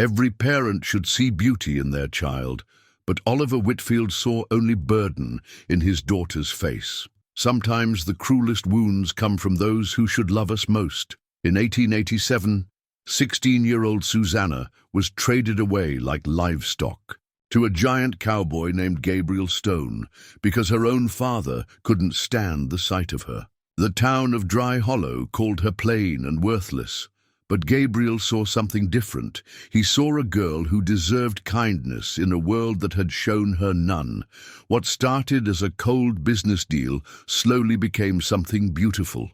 Every parent should see beauty in their child, but Oliver Whitfield saw only burden in his daughter's face. Sometimes the cruelest wounds come from those who should love us most. In 1887, 16-year-old Susannah was traded away like livestock to a giant cowboy named Gabriel Stone because her own father couldn't stand the sight of her. The town of Dry Hollow called her plain and worthless, but Gabriel saw something different. He saw a girl who deserved kindness in a world that had shown her none. What started as a cold business deal slowly became something beautiful.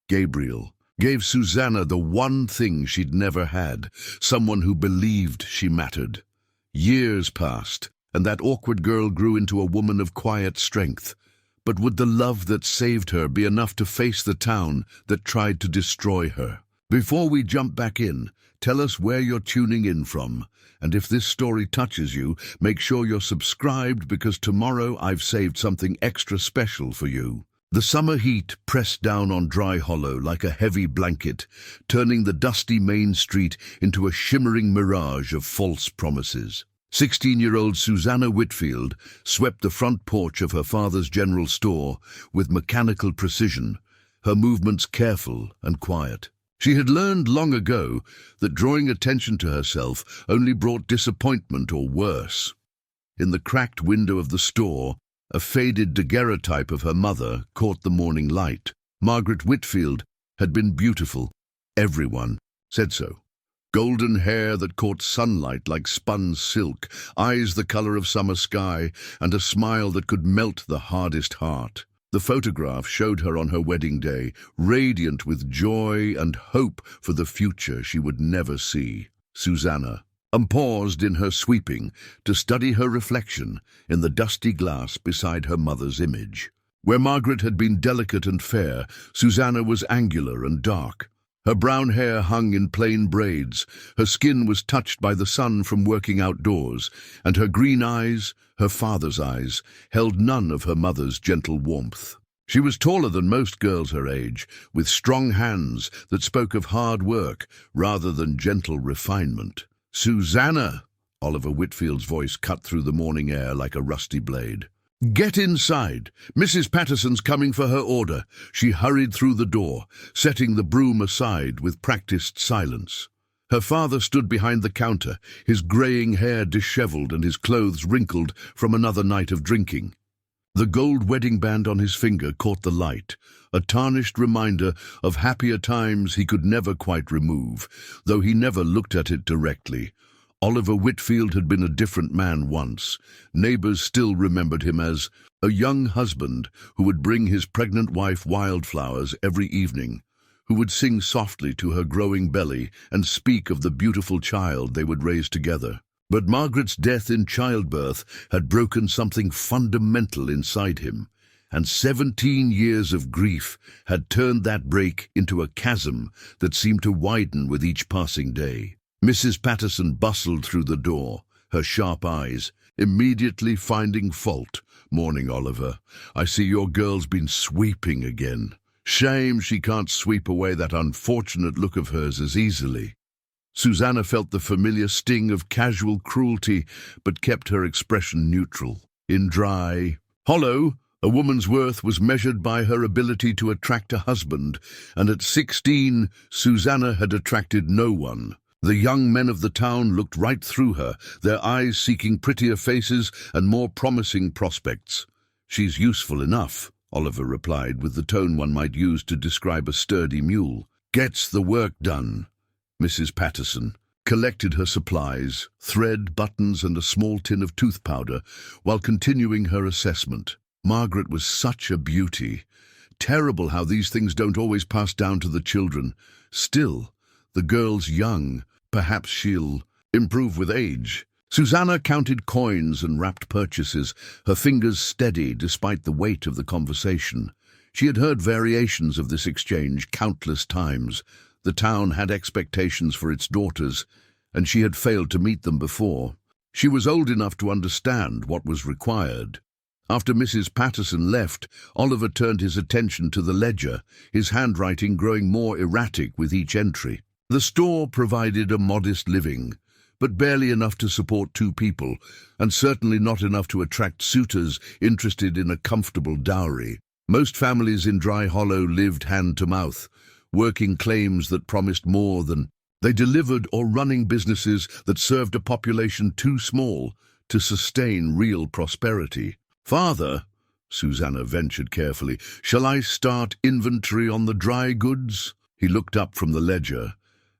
Gabriel gave Susannah the one thing she'd never had, someone who believed she mattered. Years passed, and that awkward girl grew into a woman of quiet strength. But would the love that saved her be enough to face the town that tried to destroy her? Before we jump back in, tell us where you're tuning in from. And if this story touches you, make sure you're subscribed, because tomorrow I've saved something extra special for you. The summer heat pressed down on Dry Hollow like a heavy blanket, turning the dusty main street into a shimmering mirage of false promises. 16-year-old Susannah Whitfield swept the front porch of her father's general store with mechanical precision, her movements careful and quiet. She had learned long ago that drawing attention to herself only brought disappointment or worse. In the cracked window of the store, a faded daguerreotype of her mother caught the morning light. Margaret Whitfield had been beautiful. Everyone said so. Golden hair that caught sunlight like spun silk, eyes the color of summer sky, and a smile that could melt the hardest heart. The photograph showed her on her wedding day, radiant with joy and hope for the future she would never see. Susannah paused in her sweeping to study her reflection in the dusty glass beside her mother's image. Where Margaret had been delicate and fair, Susannah was angular and dark. Her brown hair hung in plain braids, her skin was touched by the sun from working outdoors, and her green eyes, her father's eyes, held none of her mother's gentle warmth. She was taller than most girls her age, with strong hands that spoke of hard work rather than gentle refinement. "Susannah!" Oliver Whitfield's voice cut through the morning air like a rusty blade. "Get inside. Mrs. Patterson's coming for her order." She hurried through the door, setting the broom aside with practiced silence. Her father stood behind the counter, his graying hair disheveled and his clothes wrinkled from another night of drinking. The gold wedding band on his finger caught the light, a tarnished reminder of happier times he could never quite remove, though he never looked at it directly. Oliver Whitfield had been a different man once. Neighbors still remembered him as a young husband who would bring his pregnant wife wildflowers every evening, who would sing softly to her growing belly and speak of the beautiful child they would raise together. But Margaret's death in childbirth had broken something fundamental inside him, and 17 years of grief had turned that break into a chasm that seemed to widen with each passing day. Mrs. Patterson bustled through the door, her sharp eyes immediately finding fault. "Morning, Oliver. I see your girl's been sweeping again. Shame she can't sweep away that unfortunate look of hers as easily." Susannah felt the familiar sting of casual cruelty, but kept her expression neutral. In Dry Hollow, a woman's worth was measured by her ability to attract a husband, and at 16, Susannah had attracted no one. The young men of the town looked right through her, their eyes seeking prettier faces and more promising prospects. "She's useful enough," Oliver replied with the tone one might use to describe a sturdy mule. "Gets the work done." Mrs. Patterson collected her supplies, thread, buttons, and a small tin of tooth powder, while continuing her assessment. Margaret was such a beauty. Terrible how these things don't always pass down to the children. Still, the girl's young. Perhaps she'll improve with age. Susannah counted coins and wrapped purchases, her fingers steady despite the weight of the conversation. She had heard variations of this exchange countless times. The town had expectations for its daughters, and she had failed to meet them before. She was old enough to understand what was required. After Mrs. Patterson left, Oliver turned his attention to the ledger, his handwriting growing more erratic with each entry. The store provided a modest living, but barely enough to support two people, and certainly not enough to attract suitors interested in a comfortable dowry. Most families in Dry Hollow lived hand to mouth, working claims that promised more than they delivered, or running businesses that served a population too small to sustain real prosperity. "Father," Susannah ventured carefully, "shall I start inventory on the dry goods?" He looked up from the ledger,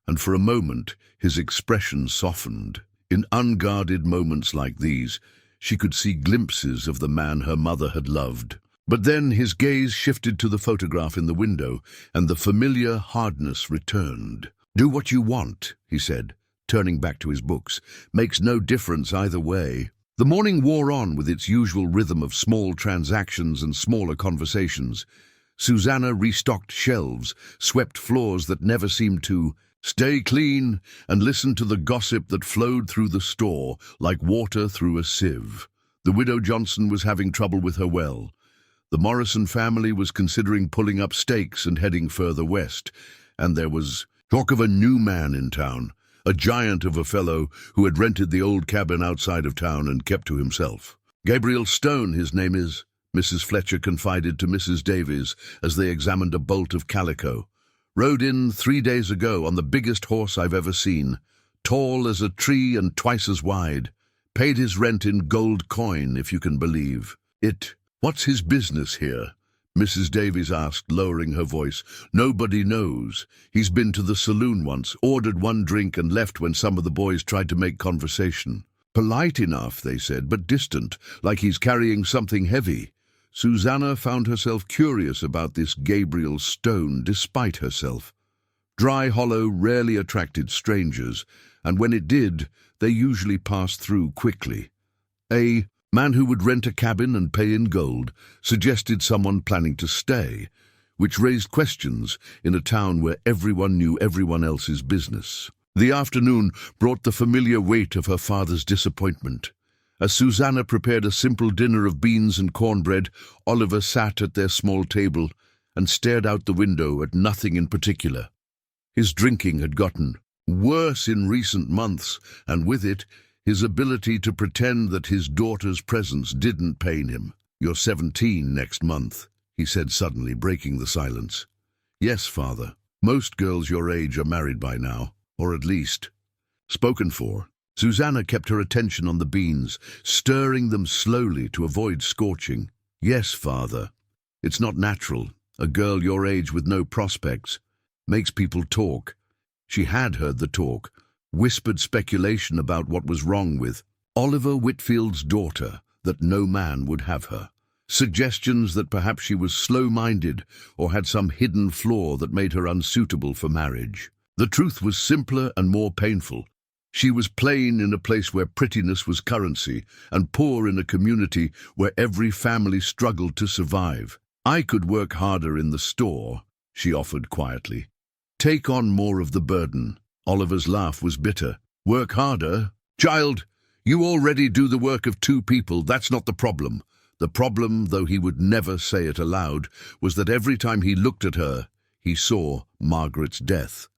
and for a moment his expression softened. In unguarded moments like these, she could see glimpses of the man her mother had loved. But then his gaze shifted to the photograph in the window, and the familiar hardness returned. "Do what you want," he said, turning back to his books. "Makes no difference either way." The morning wore on with its usual rhythm of small transactions and smaller conversations. Susannah restocked shelves, swept floors that never seemed to stay clean, and listened to the gossip that flowed through the store like water through a sieve. The widow Johnson was having trouble with her well. The Morrison family was considering pulling up stakes and heading further west, and there was talk of a new man in town, a giant of a fellow who had rented the old cabin outside of town and kept to himself. "Gabriel Stone, his name is," Mrs. Fletcher confided to Mrs. Davies as they examined a bolt of calico. "Rode in 3 days ago on the biggest horse I've ever seen, tall as a tree and twice as wide. Paid his rent in gold coin, if you can believe it." "What's his business here?" Mrs. Davies asked, lowering her voice. "Nobody knows. He's been to the saloon once, ordered one drink and left when some of the boys tried to make conversation. Polite enough, they said, but distant, like he's carrying something heavy." Susannah found herself curious about this Gabriel Stone despite herself. Dry Hollow rarely attracted strangers, and when it did, they usually passed through quickly. A man who would rent a cabin and pay in gold suggested someone planning to stay, which raised questions in a town where everyone knew everyone else's business. The afternoon brought the familiar weight of her father's disappointment. As Susannah prepared a simple dinner of beans and cornbread, Oliver sat at their small table and stared out the window at nothing in particular. His drinking had gotten worse in recent months, and with it, his ability to pretend that his daughter's presence didn't pain him. "You're 17 next month," he said suddenly, breaking the silence. "Yes, father. Most girls your age are married by now, or at least spoken for." Susannah kept her attention on the beans, stirring them slowly to avoid scorching. "Yes, father. It's not natural. A girl your age with no prospects. Makes people talk." She had heard the talk. Whispered speculation about what was wrong with Oliver Whitfield's daughter, that no man would have her. Suggestions that perhaps she was slow-minded or had some hidden flaw that made her unsuitable for marriage. The truth was simpler and more painful. She was plain in a place where prettiness was currency, and poor in a community where every family struggled to survive. "I could work harder in the store," she offered quietly. "Take on more of the burden." Oliver's laugh was bitter. "Work harder? Child, you already do the work of two people. That's not the problem. The problem, though he would never say it aloud, was that every time he looked at her, he saw Margaret's death.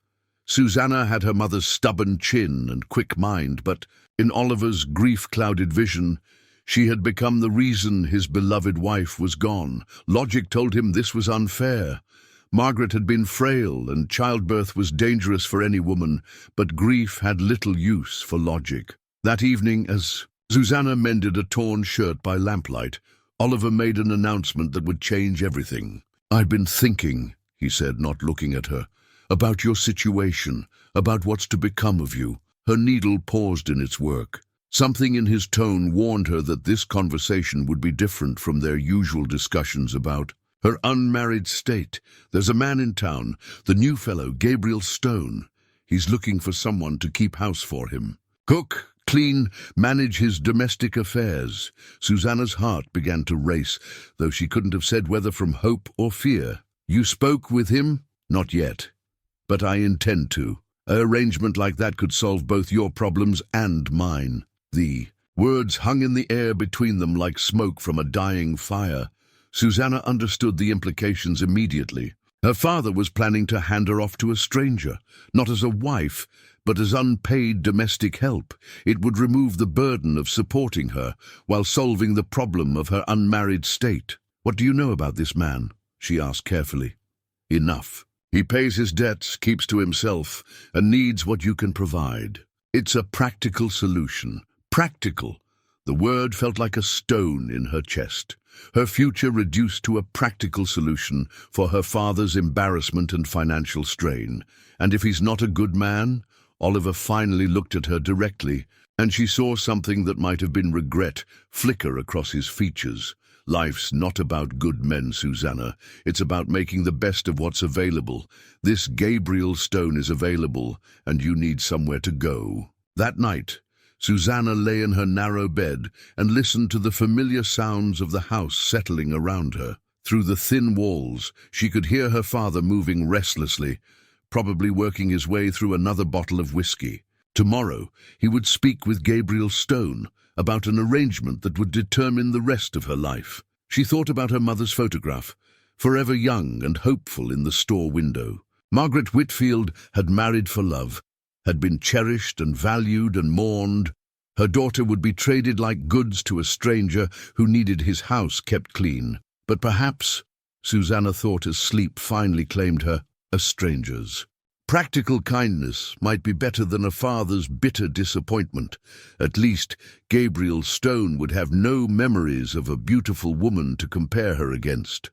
Susannah had her mother's stubborn chin and quick mind, but in Oliver's grief-clouded vision, she had become the reason his beloved wife was gone. Logic told him this was unfair. Margaret had been frail, and childbirth was dangerous for any woman, but grief had little use for logic. That evening, as Susannah mended a torn shirt by lamplight, Oliver made an announcement that would change everything. "I've been thinking," he said, not looking at her, "about your situation, about what's to become of you." Her needle paused in its work. Something in his tone warned her that this conversation would be different from their usual discussions about her unmarried state. "There's a man in town, the new fellow, Gabriel Stone. He's looking for someone to keep house for him. Cook, clean, manage his domestic affairs." Susannah's heart began to race, though she couldn't have said whether from hope or fear. "You spoke with him?" "Not yet. But I intend to. An arrangement like that could solve both your problems and mine." The words hung in the air between them like smoke from a dying fire. Susannah understood the implications immediately. Her father was planning to hand her off to a stranger, not as a wife, but as unpaid domestic help. It would remove the burden of supporting her while solving the problem of her unmarried state. "What do you know about this man?" she asked carefully. "Enough. He pays his debts, keeps to himself, and needs what you can provide. It's a practical solution." Practical. The word felt like a stone in her chest. Her future reduced to a practical solution for her father's embarrassment and financial strain. And if he's not a good man? Oliver finally looked at her directly, and she saw something that might have been regret flicker across his features. "Life's not about good men, Susannah. It's about making the best of what's available. This Gabriel Stone is available, and you need somewhere to go." That night, Susannah lay in her narrow bed and listened to the familiar sounds of the house settling around her. Through the thin walls, she could hear her father moving restlessly, probably working his way through another bottle of whiskey. Tomorrow, he would speak with Gabriel Stone about an arrangement that would determine the rest of her life. She thought about her mother's photograph, forever young and hopeful in the store window. Margaret Whitfield had married for love, had been cherished and valued and mourned. Her daughter would be traded like goods to a stranger who needed his house kept clean. But perhaps, Susannah thought as sleep finally claimed her, a stranger's. Practical kindness might be better than a father's bitter disappointment. At least, Gabriel Stone would have no memories of a beautiful woman to compare her against.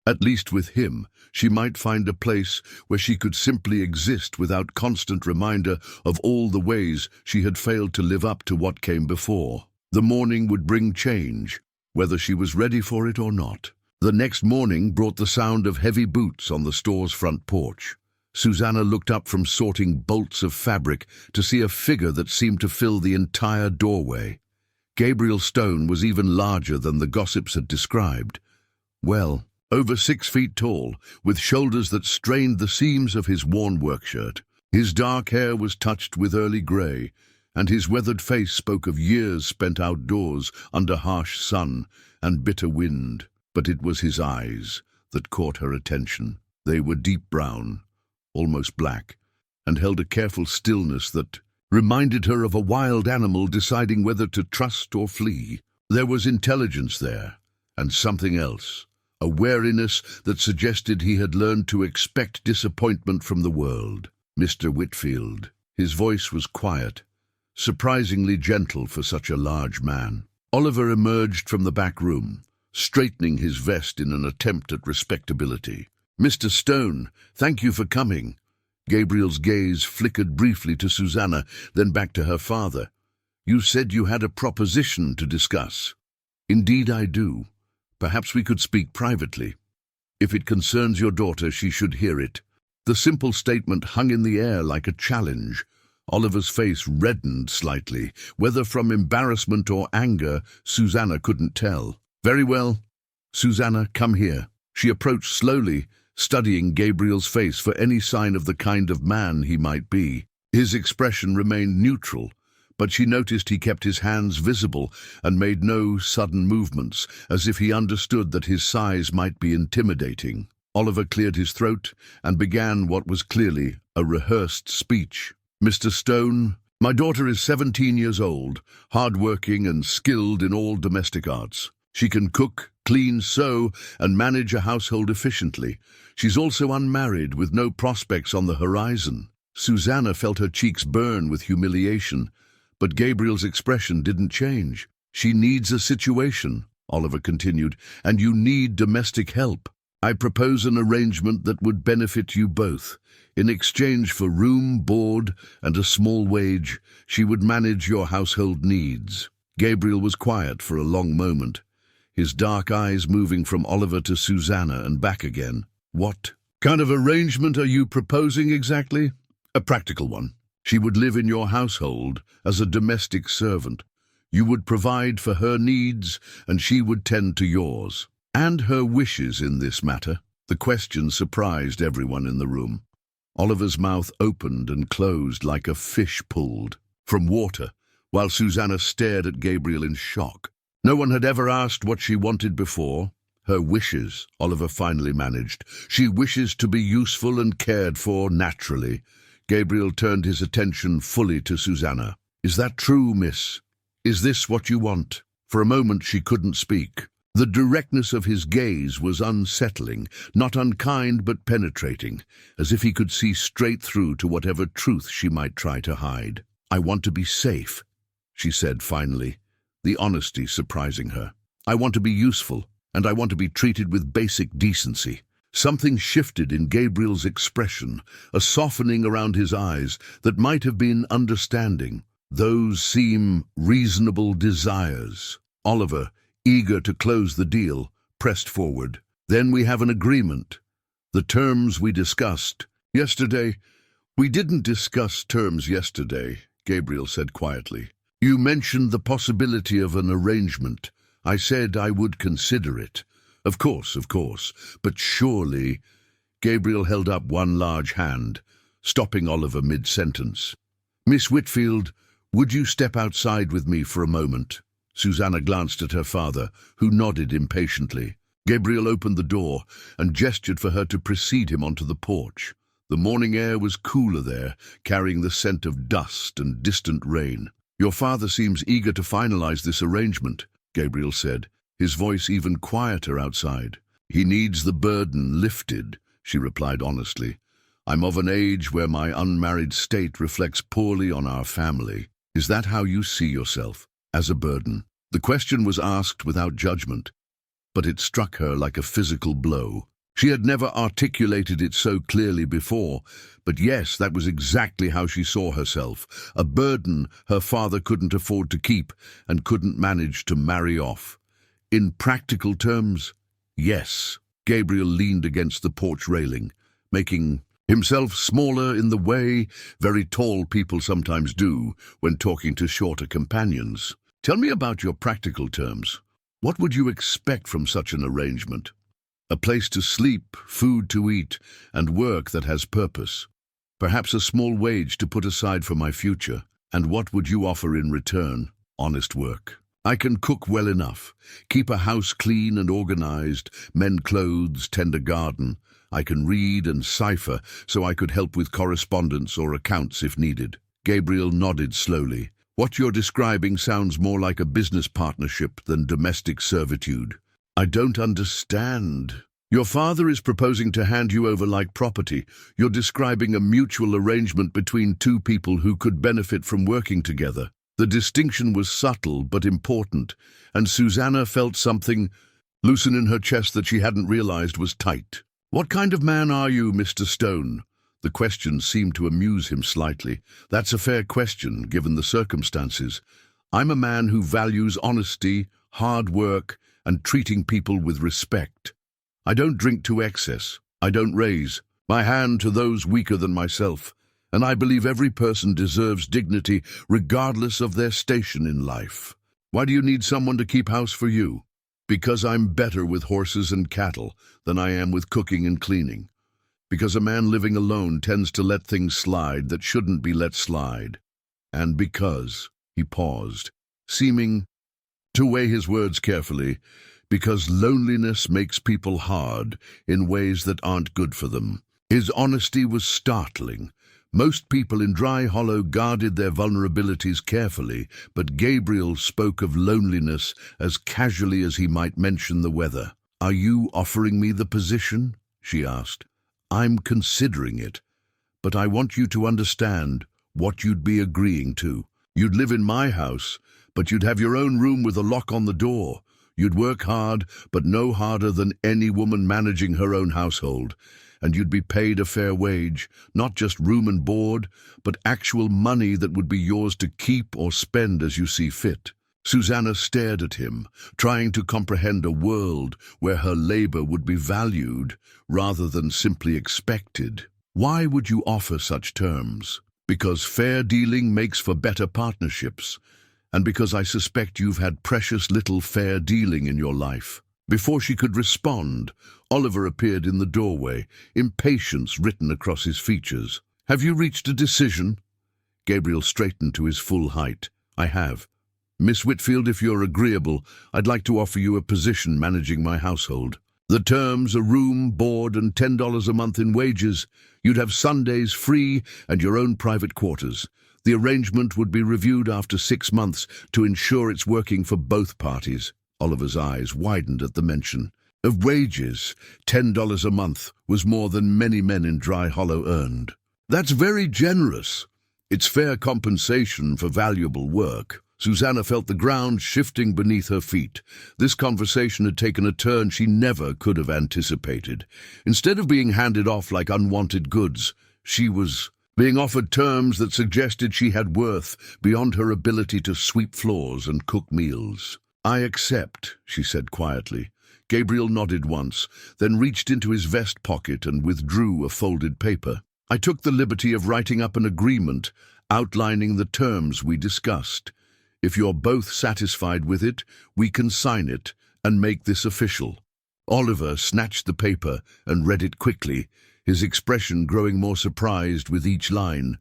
At least with him, she might find a place where she could simply exist without constant reminder of all the ways she had failed to live up to what came before. The morning would bring change, whether she was ready for it or not. The next morning brought the sound of heavy boots on the store's front porch. Susannah looked up from sorting bolts of fabric to see a figure that seemed to fill the entire doorway. Gabriel Stone was even larger than the gossips had described. Well, over 6 feet tall, with shoulders that strained the seams of his worn work shirt. His dark hair was touched with early grey, and his weathered face spoke of years spent outdoors under harsh sun and bitter wind. But it was his eyes that caught her attention. They were deep brown, almost black, and held a careful stillness that reminded her of a wild animal deciding whether to trust or flee. There was intelligence there, and something else. A wariness that suggested he had learned to expect disappointment from the world. "Mr. Whitfield." His voice was quiet, surprisingly gentle for such a large man. Oliver emerged from the back room, straightening his vest in an attempt at respectability. "Mr. Stone, thank you for coming." Gabriel's gaze flickered briefly to Susannah, then back to her father. "You said you had a proposition to discuss." "Indeed I do. Perhaps we could speak privately. If it concerns your daughter, she should hear it." The simple statement hung in the air like a challenge. Oliver's face reddened slightly. Whether from embarrassment or anger, Susannah couldn't tell. "Very well. Susannah, come here." She approached slowly, studying Gabriel's face for any sign of the kind of man he might be. His expression remained neutral, but she noticed he kept his hands visible and made no sudden movements, as if he understood that his size might be intimidating. Oliver cleared his throat and began what was clearly a rehearsed speech. "Mr. Stone, my daughter is 17 years old, hard-working and skilled in all domestic arts. She can cook, clean, sew, and manage a household efficiently. She's also unmarried, with no prospects on the horizon." Susannah felt her cheeks burn with humiliation, but Gabriel's expression didn't change. "She needs a situation," Oliver continued, "and you need domestic help. I propose an arrangement that would benefit you both. In exchange for room, board, and a small wage, she would manage your household needs." Gabriel was quiet for a long moment, his dark eyes moving from Oliver to Susannah and back again. "What kind of arrangement are you proposing exactly?" "A practical one. She would live in your household as a domestic servant. You would provide for her needs, and she would tend to yours. And her wishes in this matter." The question surprised everyone in the room. Oliver's mouth opened and closed like a fish pulled from water, while Susannah stared at Gabriel in shock. No one had ever asked what she wanted before. "Her wishes," Oliver finally managed. "She wishes to be useful and cared for naturally. Gabriel turned his attention fully to Susannah. "Is that true, miss? Is this what you want?" For a moment she couldn't speak. The directness of his gaze was unsettling, not unkind but penetrating, as if he could see straight through to whatever truth she might try to hide. "I want to be safe," she said finally, the honesty surprising her. "I want to be useful, and I want to be treated with basic decency." Something shifted in Gabriel's expression, a softening around his eyes that might have been understanding. "Those seem reasonable desires." Oliver, eager to close the deal, pressed forward. "Then we have an agreement. The terms we discussed yesterday." "We didn't discuss terms yesterday," Gabriel said quietly. "You mentioned the possibility of an arrangement. I said I would consider it." Of course, but surely—" Gabriel held up one large hand, stopping Oliver mid-sentence. "Miss Whitfield, would you step outside with me for a moment?" Susannah glanced at her father, who nodded impatiently. Gabriel opened the door and gestured for her to precede him onto the porch. The morning air was cooler there, carrying the scent of dust and distant rain. "Your father seems eager to finalize this arrangement," Gabriel said, his voice even quieter outside. "He needs the burden lifted," she replied honestly. "I'm of an age where my unmarried state reflects poorly on our family." "Is that how you see yourself? As a burden?" The question was asked without judgment, but it struck her like a physical blow. She had never articulated it so clearly before, but yes, that was exactly how she saw herself. A burden her father couldn't afford to keep and couldn't manage to marry off. In practical terms, yes. Gabriel leaned against the porch railing, making himself smaller in the way very tall people sometimes do when talking to shorter companions. "Tell me about your practical terms. What would you expect from such an arrangement?" "A place to sleep, food to eat, and work that has purpose. Perhaps a small wage to put aside for my future. And what would you offer in return?" "Honest work. I can cook well enough, keep a house clean and organized, mend clothes, tend a garden. I can read and cipher, so I could help with correspondence or accounts if needed." Gabriel nodded slowly. "What you're describing sounds more like a business partnership than domestic servitude." "I don't understand." "Your father is proposing to hand you over like property. You're describing a mutual arrangement between two people who could benefit from working together." The distinction was subtle but important, and Susannah felt something loosen in her chest that she hadn't realized was tight. "What kind of man are you, Mr. Stone?" The question seemed to amuse him slightly. "That's a fair question, given the circumstances. I'm a man who values honesty, hard work, and treating people with respect. I don't drink to excess. I don't raise my hand to those weaker than myself. And I believe every person deserves dignity regardless of their station in life." "Why do you need someone to keep house for you?" "Because I'm better with horses and cattle than I am with cooking and cleaning. Because a man living alone tends to let things slide that shouldn't be let slide. And because," he paused, seeming to weigh his words carefully, "because loneliness makes people hard in ways that aren't good for them." His honesty was startling. Most people in Dry Hollow guarded their vulnerabilities carefully, but Gabriel spoke of loneliness as casually as he might mention the weather. "Are you offering me the position?" she asked. "I'm considering it, but I want you to understand what you'd be agreeing to. You'd live in my house, but you'd have your own room with a lock on the door. You'd work hard, but no harder than any woman managing her own household. And you'd be paid a fair wage, not just room and board, but actual money that would be yours to keep or spend as you see fit." Susannah stared at him, trying to comprehend a world where her labor would be valued rather than simply expected. "Why would you offer such terms?" "Because fair dealing makes for better partnerships, and because I suspect you've had precious little fair dealing in your life." Before she could respond, Oliver appeared in the doorway, impatience written across his features. "Have you reached a decision?" Gabriel straightened to his full height. "I have. Miss Whitfield, if you're agreeable, I'd like to offer you a position managing my household." The terms: a room, board, and $10 a month in wages. You'd have Sundays free and your own private quarters. The arrangement would be reviewed after 6 months to ensure it's working for both parties. Oliver's eyes widened at the mention of wages. $10 a month was more than many men in Dry Hollow earned. That's very generous. It's fair compensation for valuable work. Susannah felt the ground shifting beneath her feet. This conversation had taken a turn she never could have anticipated. Instead of being handed off like unwanted goods, she was being offered terms that suggested she had worth beyond her ability to sweep floors and cook meals. "I accept," she said quietly. Gabriel nodded once, then reached into his vest pocket and withdrew a folded paper. "I took the liberty of writing up an agreement outlining the terms we discussed. If you're both satisfied with it, we can sign it and make this official." Oliver snatched the paper and read it quickly, his expression growing more surprised with each line.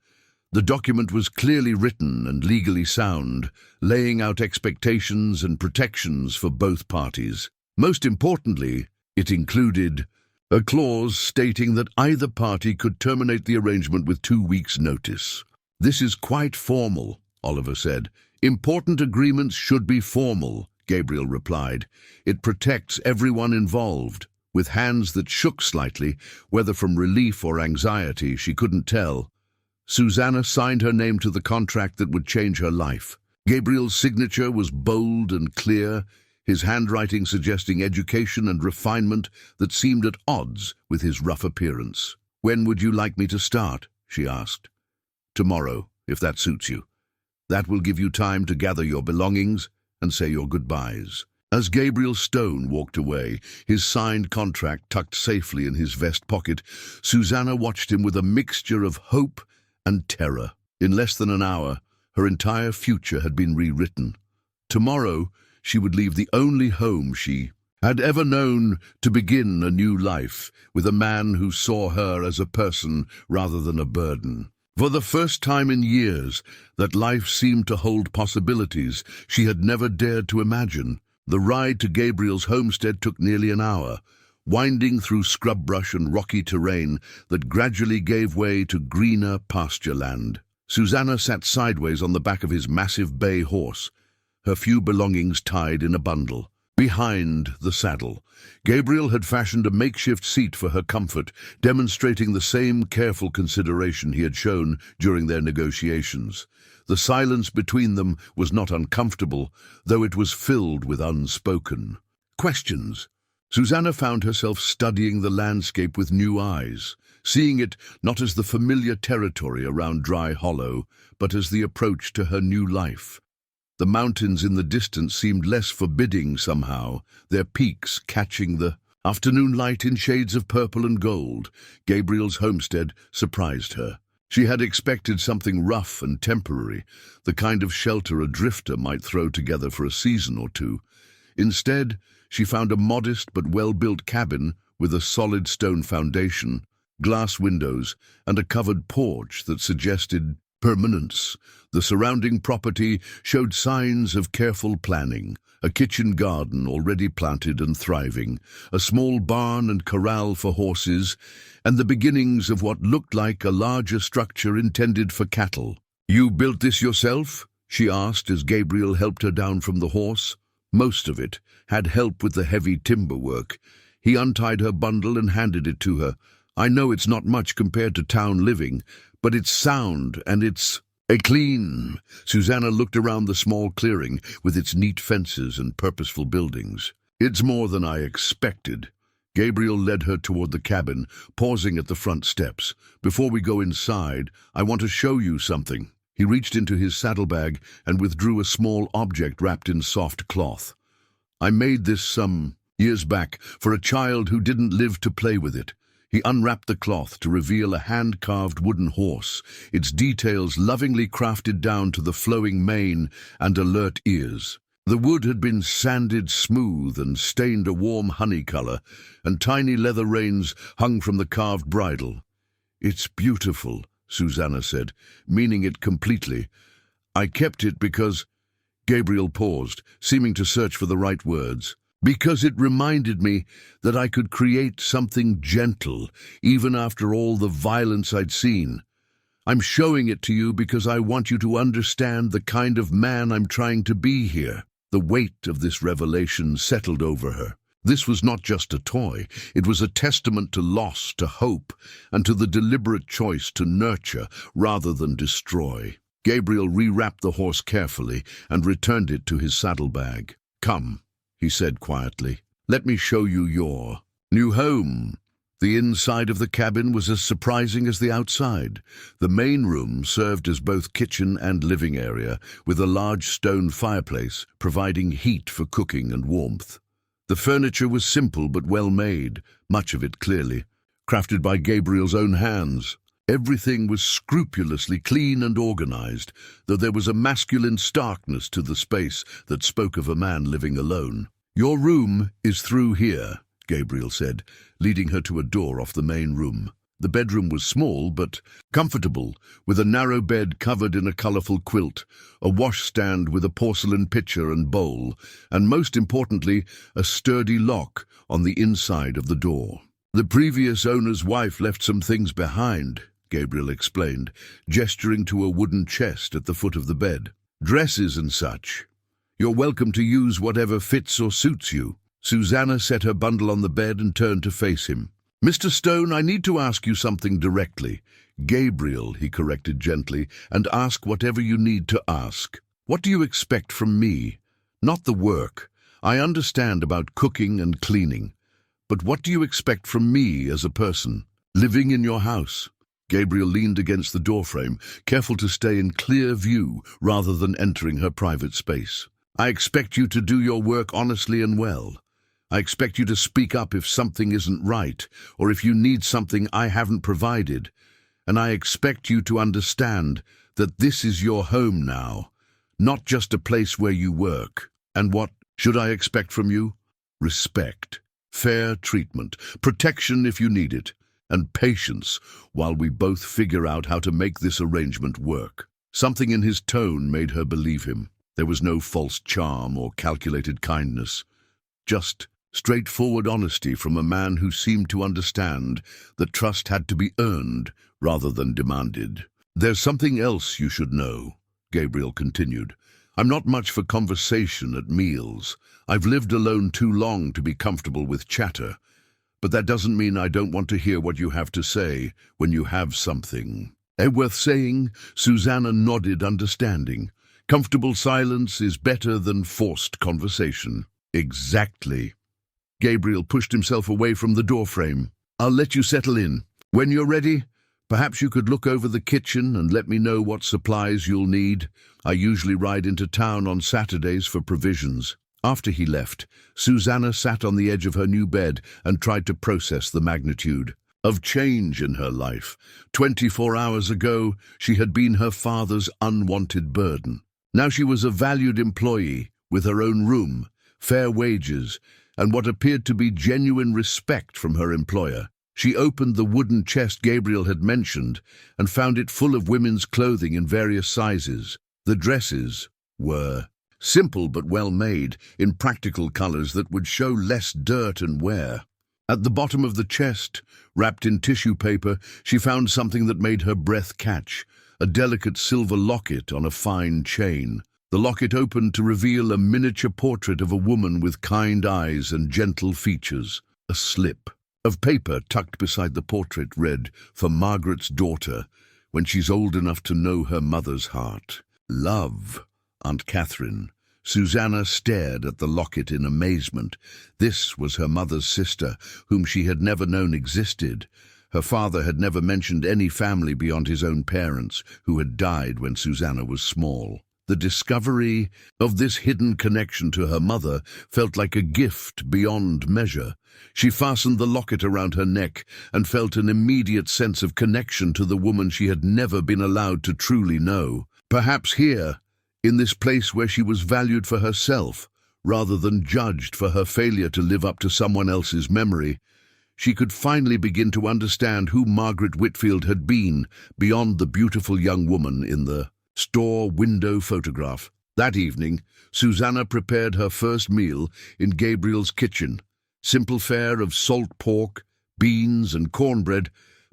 The document was clearly written and legally sound, laying out expectations and protections for both parties. Most importantly, it included a clause stating that either party could terminate the arrangement with 2 weeks' notice. "This is quite formal," Oliver said. "Important agreements should be formal," Gabriel replied. "It protects everyone involved." With hands that shook slightly, whether from relief or anxiety, she couldn't tell, Susannah signed her name to the contract that would change her life. Gabriel's signature was bold and clear, his handwriting suggesting education and refinement that seemed at odds with his rough appearance. "When would you like me to start?" she asked. "Tomorrow, if that suits you. That will give you time to gather your belongings and say your goodbyes." As Gabriel Stone walked away, his signed contract tucked safely in his vest pocket, Susannah watched him with a mixture of hope and terror. In less than an hour, her entire future had been rewritten. Tomorrow, she would leave the only home she had ever known to begin a new life with a man who saw her as a person rather than a burden. For the first time in years, that life seemed to hold possibilities she had never dared to imagine. The ride to Gabriel's homestead took nearly an hour, winding through scrub brush and rocky terrain that gradually gave way to greener pasture land. Susannah sat sideways on the back of his massive bay horse, her few belongings tied in a bundle. Behind the saddle, Gabriel had fashioned a makeshift seat for her comfort, demonstrating the same careful consideration he had shown during their negotiations. The silence between them was not uncomfortable, though it was filled with unspoken questions. Susannah found herself studying the landscape with new eyes, seeing it not as the familiar territory around Dry Hollow, but as the approach to her new life. The mountains in the distance seemed less forbidding somehow, their peaks catching the afternoon light in shades of purple and gold. Gabriel's homestead surprised her. She had expected something rough and temporary, the kind of shelter a drifter might throw together for a season or two. Instead, she found a modest but well-built cabin with a solid stone foundation, glass windows, and a covered porch that suggested permanence. The surrounding property showed signs of careful planning: a kitchen garden already planted and thriving, a small barn and corral for horses, and the beginnings of what looked like a larger structure intended for cattle. "You built this yourself?" she asked as Gabriel helped her down from the horse. Most of it had help with the heavy timber work. He untied her bundle and handed it to her. "I know it's not much compared to town living, but it's sound and it's a clean." Susannah looked around the small clearing with its neat fences and purposeful buildings. "It's more than I expected." Gabriel led her toward the cabin, pausing at the front steps. "Before we go inside, I want to show you something." He reached into his saddlebag and withdrew a small object wrapped in soft cloth. "I made this some years back for a child who didn't live to play with it." He unwrapped the cloth to reveal a hand-carved wooden horse, its details lovingly crafted down to the flowing mane and alert ears. The wood had been sanded smooth and stained a warm honey color, and tiny leather reins hung from the carved bridle. "It's beautiful," Susannah said, meaning it completely. "I kept it because—" Gabriel paused, seeming to search for the right words. Because it reminded me that I could create something gentle, even after all the violence I'd seen. I'm showing it to you because I want you to understand the kind of man I'm trying to be here." The weight of this revelation settled over her. This was not just a toy, it was a testament to loss, to hope, and to the deliberate choice to nurture rather than destroy. Gabriel rewrapped the horse carefully and returned it to his saddlebag. "Come," he said quietly, "let me show you your new home." The inside of the cabin was as surprising as the outside. The main room served as both kitchen and living area, with a large stone fireplace providing heat for cooking and warmth. The furniture was simple but well made, much of it clearly crafted by Gabriel's own hands. Everything was scrupulously clean and organized, though there was a masculine starkness to the space that spoke of a man living alone. "Your room is through here," Gabriel said, leading her to a door off the main room. The bedroom was small but comfortable, with a narrow bed covered in a colorful quilt, a washstand with a porcelain pitcher and bowl, and most importantly, a sturdy lock on the inside of the door. "The previous owner's wife left some things behind," Gabriel explained, gesturing to a wooden chest at the foot of the bed. "Dresses and such. You're welcome to use whatever fits or suits you." Susannah set her bundle on the bed and turned to face him. "Mr. Stone, I need to ask you something directly." "Gabriel," he corrected gently, "and ask whatever you need to ask. What do you expect from me? Not the work. I understand about cooking and cleaning. But what do you expect from me as a person, living in your house?" Gabriel leaned against the doorframe, careful to stay in clear view rather than entering her private space. "I expect you to do your work honestly and well. I expect you to speak up if something isn't right, or if you need something I haven't provided. And I expect you to understand that this is your home now, not just a place where you work. And what should I expect from you? Respect, fair treatment, protection if you need it, and patience while we both figure out how to make this arrangement work." Something in his tone made her believe him. There was no false charm or calculated kindness, just straightforward honesty from a man who seemed to understand that trust had to be earned rather than demanded. "There's something else you should know," Gabriel continued. "I'm not much for conversation at meals. I've lived alone too long to be comfortable with chatter. But that doesn't mean I don't want to hear what you have to say when you have something worth saying." Susannah nodded, understanding. "Comfortable silence is better than forced conversation." "Exactly." Gabriel pushed himself away from the doorframe. "I'll let you settle in. When you're ready, perhaps you could look over the kitchen and let me know what supplies you'll need. I usually ride into town on Saturdays for provisions." After he left, Susannah sat on the edge of her new bed and tried to process the magnitude of change in her life. 24 hours ago, she had been her father's unwanted burden. Now she was a valued employee with her own room, fair wages, and what appeared to be genuine respect from her employer. She opened the wooden chest Gabriel had mentioned and found it full of women's clothing in various sizes. The dresses were simple but well made, in practical colors that would show less dirt and wear. At the bottom of the chest, wrapped in tissue paper, she found something that made her breath catch, a delicate silver locket on a fine chain. The locket opened to reveal a miniature portrait of a woman with kind eyes and gentle features. A slip of paper tucked beside the portrait read, "For Margaret's daughter, when she's old enough to know her mother's heart. Love, Aunt Catherine." Susannah stared at the locket in amazement. This was her mother's sister, whom she had never known existed. Her father had never mentioned any family beyond his own parents, who had died when Susannah was small. The discovery of this hidden connection to her mother felt like a gift beyond measure. She fastened the locket around her neck and felt an immediate sense of connection to the woman she had never been allowed to truly know. Perhaps here, in this place where she was valued for herself, rather than judged for her failure to live up to someone else's memory, she could finally begin to understand who Margaret Whitfield had been beyond the beautiful young woman in the store window photograph. That evening, Susannah prepared her first meal in Gabriel's kitchen. Simple fare of salt pork, beans and cornbread,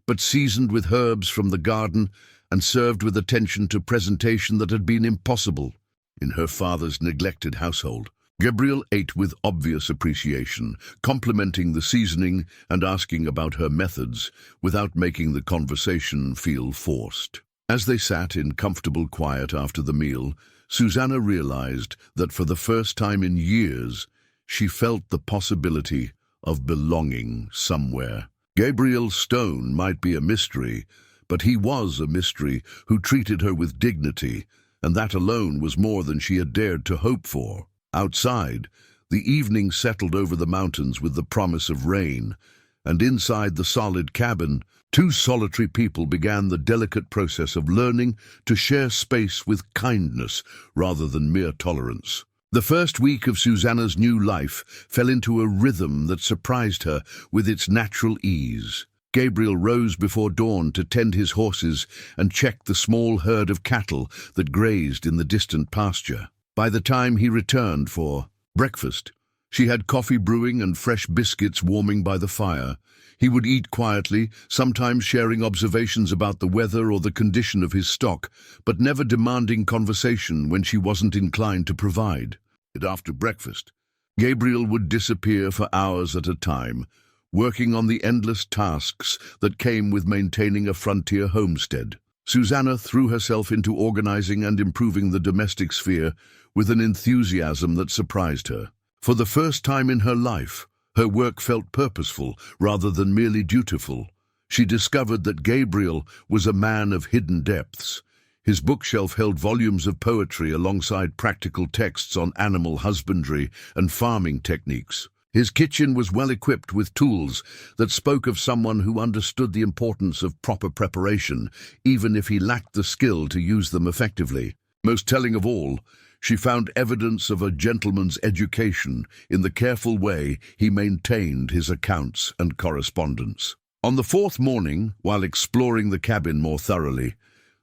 but seasoned with herbs from the garden and served with attention to presentation that had been impossible in her father's neglected household. Gabriel ate with obvious appreciation, complimenting the seasoning and asking about her methods without making the conversation feel forced. As they sat in comfortable quiet after the meal, Susannah realized that for the first time in years, she felt the possibility of belonging somewhere. Gabriel Stone might be a mystery, but he was a mystery who treated her with dignity, and that alone was more than she had dared to hope for. Outside, the evening settled over the mountains with the promise of rain, and inside the solid cabin, two solitary people began the delicate process of learning to share space with kindness rather than mere tolerance. The first week of Susannah's new life fell into a rhythm that surprised her with its natural ease. Gabriel rose before dawn to tend his horses and check the small herd of cattle that grazed in the distant pasture. By the time he returned for breakfast, she had coffee brewing and fresh biscuits warming by the fire. He would eat quietly, sometimes sharing observations about the weather or the condition of his stock, but never demanding conversation when she wasn't inclined to provide. After breakfast, Gabriel would disappear for hours at a time, working on the endless tasks that came with maintaining a frontier homestead. Susannah threw herself into organizing and improving the domestic sphere with an enthusiasm that surprised her. For the first time in her life, her work felt purposeful rather than merely dutiful. She discovered that Gabriel was a man of hidden depths. His bookshelf held volumes of poetry alongside practical texts on animal husbandry and farming techniques. His kitchen was well equipped with tools that spoke of someone who understood the importance of proper preparation, even if he lacked the skill to use them effectively. Most telling of all, she found evidence of a gentleman's education in the careful way he maintained his accounts and correspondence. On the fourth morning, while exploring the cabin more thoroughly,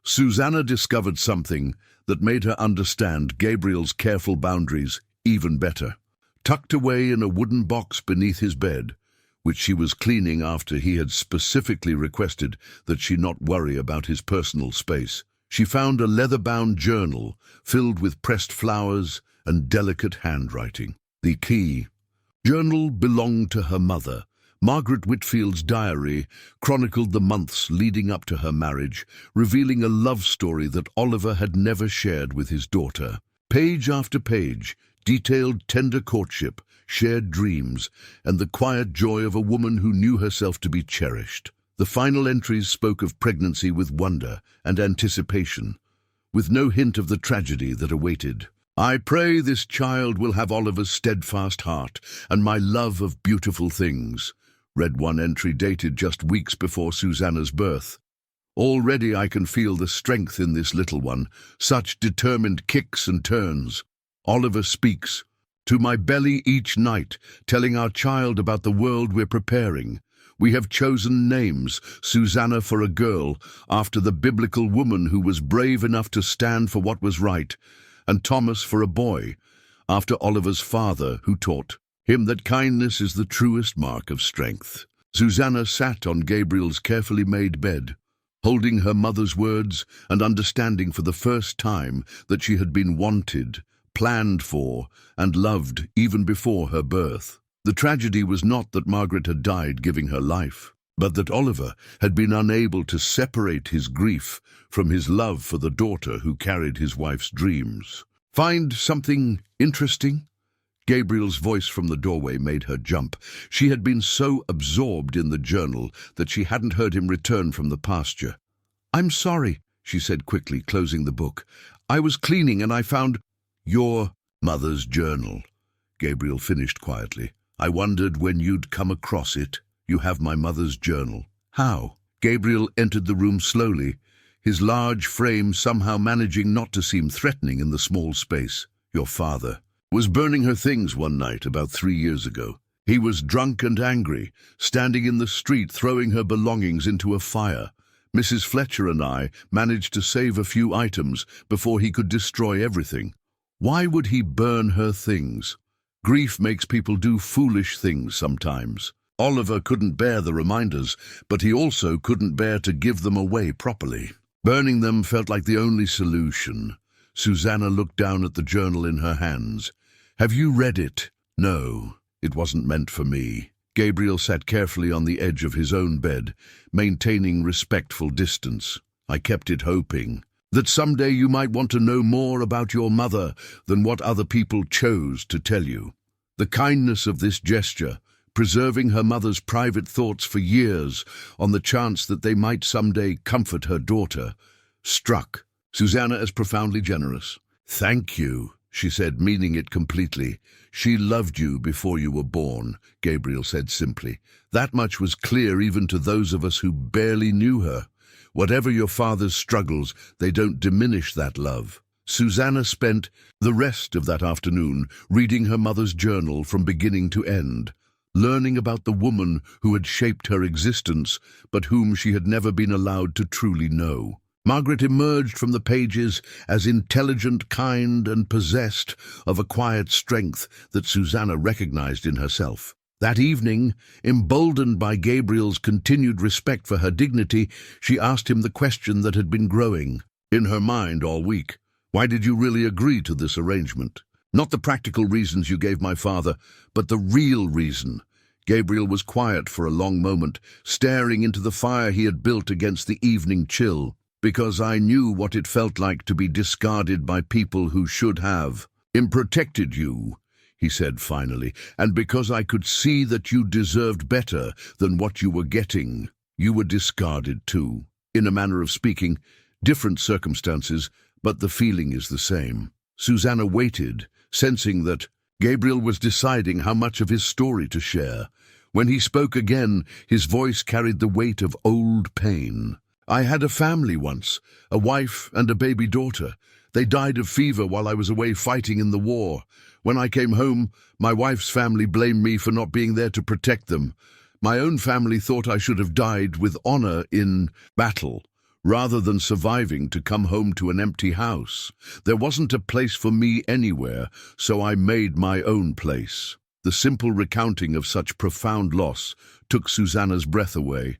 Susannah discovered something that made her understand Gabriel's careful boundaries even better. Tucked away in a wooden box beneath his bed, which she was cleaning after he had specifically requested that she not worry about his personal space, she found a leather-bound journal filled with pressed flowers and delicate handwriting. The key journal belonged to her mother. Margaret Whitfield's diary chronicled the months leading up to her marriage, revealing a love story that Oliver had never shared with his daughter. Page after page detailed tender courtship, shared dreams, and the quiet joy of a woman who knew herself to be cherished. The final entries spoke of pregnancy with wonder and anticipation, with no hint of the tragedy that awaited. "I pray this child will have Oliver's steadfast heart and my love of beautiful things," read one entry dated just weeks before Susannah's birth. "Already I can feel the strength in this little one, such determined kicks and turns. Oliver speaks to my belly each night, telling our child about the world we're preparing. We have chosen names, Susannah for a girl, after the biblical woman who was brave enough to stand for what was right, and Thomas for a boy, after Oliver's father who taught him that kindness is the truest mark of strength." Susannah sat on Gabriel's carefully made bed, holding her mother's words and understanding for the first time that she had been wanted, planned for, and loved even before her birth. The tragedy was not that Margaret had died giving her life, but that Oliver had been unable to separate his grief from his love for the daughter who carried his wife's dreams. "Find something interesting?" Gabriel's voice from the doorway made her jump. She had been so absorbed in the journal that she hadn't heard him return from the pasture. "I'm sorry," she said quickly, closing the book. "I was cleaning and I found—" "Your mother's journal," Gabriel finished quietly. "I wondered when you'd come across it. You have my mother's journal." "How?" Gabriel entered the room slowly, his large frame somehow managing not to seem threatening in the small space. "Your father was burning her things one night about 3 years ago. He was drunk and angry, standing in the street throwing her belongings into a fire. Mrs. Fletcher and I managed to save a few items before he could destroy everything. Why would he burn her things? Grief makes people do foolish things sometimes. Oliver couldn't bear the reminders, but he also couldn't bear to give them away properly. Burning them felt like the only solution. Susannah looked down at the journal in her hands. "Have you read it?" "No, it wasn't meant for me." Gabriel sat carefully on the edge of his own bed, maintaining respectful distance. "I kept it hoping that someday you might want to know more about your mother than what other people chose to tell you." The kindness of this gesture, preserving her mother's private thoughts for years on the chance that they might someday comfort her daughter, struck Susannah as profoundly generous. "Thank you," she said, meaning it completely. "She loved you before you were born," Gabriel said simply. "That much was clear even to those of us who barely knew her. Whatever your father's struggles, they don't diminish that love." Susannah spent the rest of that afternoon reading her mother's journal from beginning to end, learning about the woman who had shaped her existence, but whom she had never been allowed to truly know. Margaret emerged from the pages as intelligent, kind, and possessed of a quiet strength that Susannah recognized in herself. That evening, emboldened by Gabriel's continued respect for her dignity, she asked him the question that had been growing in her mind all week. "Why did you really agree to this arrangement? Not the practical reasons you gave my father, but the real reason." Gabriel was quiet for a long moment, staring into the fire he had built against the evening chill. "Because I knew what it felt like to be discarded by people who should have protected you," he said finally, "and because I could see that you deserved better than what you were getting. You were discarded too. In a manner of speaking, different circumstances, but the feeling is the same." Susannah waited, sensing that Gabriel was deciding how much of his story to share. When he spoke again, his voice carried the weight of old pain. "I had a family once, a wife and a baby daughter. They died of fever while I was away fighting in the war. When I came home, my wife's family blamed me for not being there to protect them. My own family thought I should have died with honor in battle, rather than surviving to come home to an empty house. There wasn't a place for me anywhere, so I made my own place." The simple recounting of such profound loss took Susannah's breath away.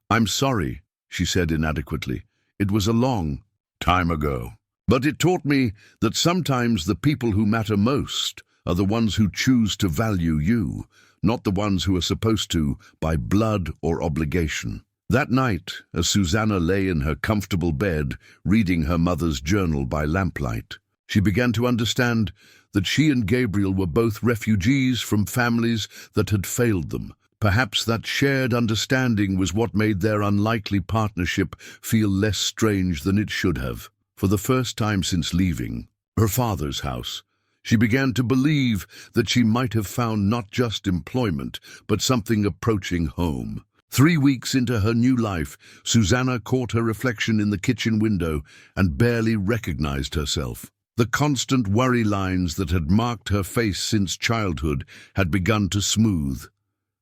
"I'm sorry," she said inadequately. "It was a long time ago. But it taught me that sometimes the people who matter most are the ones who choose to value you, not the ones who are supposed to by blood or obligation." That night, as Susannah lay in her comfortable bed, reading her mother's journal by lamplight, she began to understand that she and Gabriel were both refugees from families that had failed them. Perhaps that shared understanding was what made their unlikely partnership feel less strange than it should have. For the first time since leaving her father's house, she began to believe that she might have found not just employment, but something approaching home. 3 weeks into her new life, Susannah caught her reflection in the kitchen window and barely recognized herself. The constant worry lines that had marked her face since childhood had begun to smooth.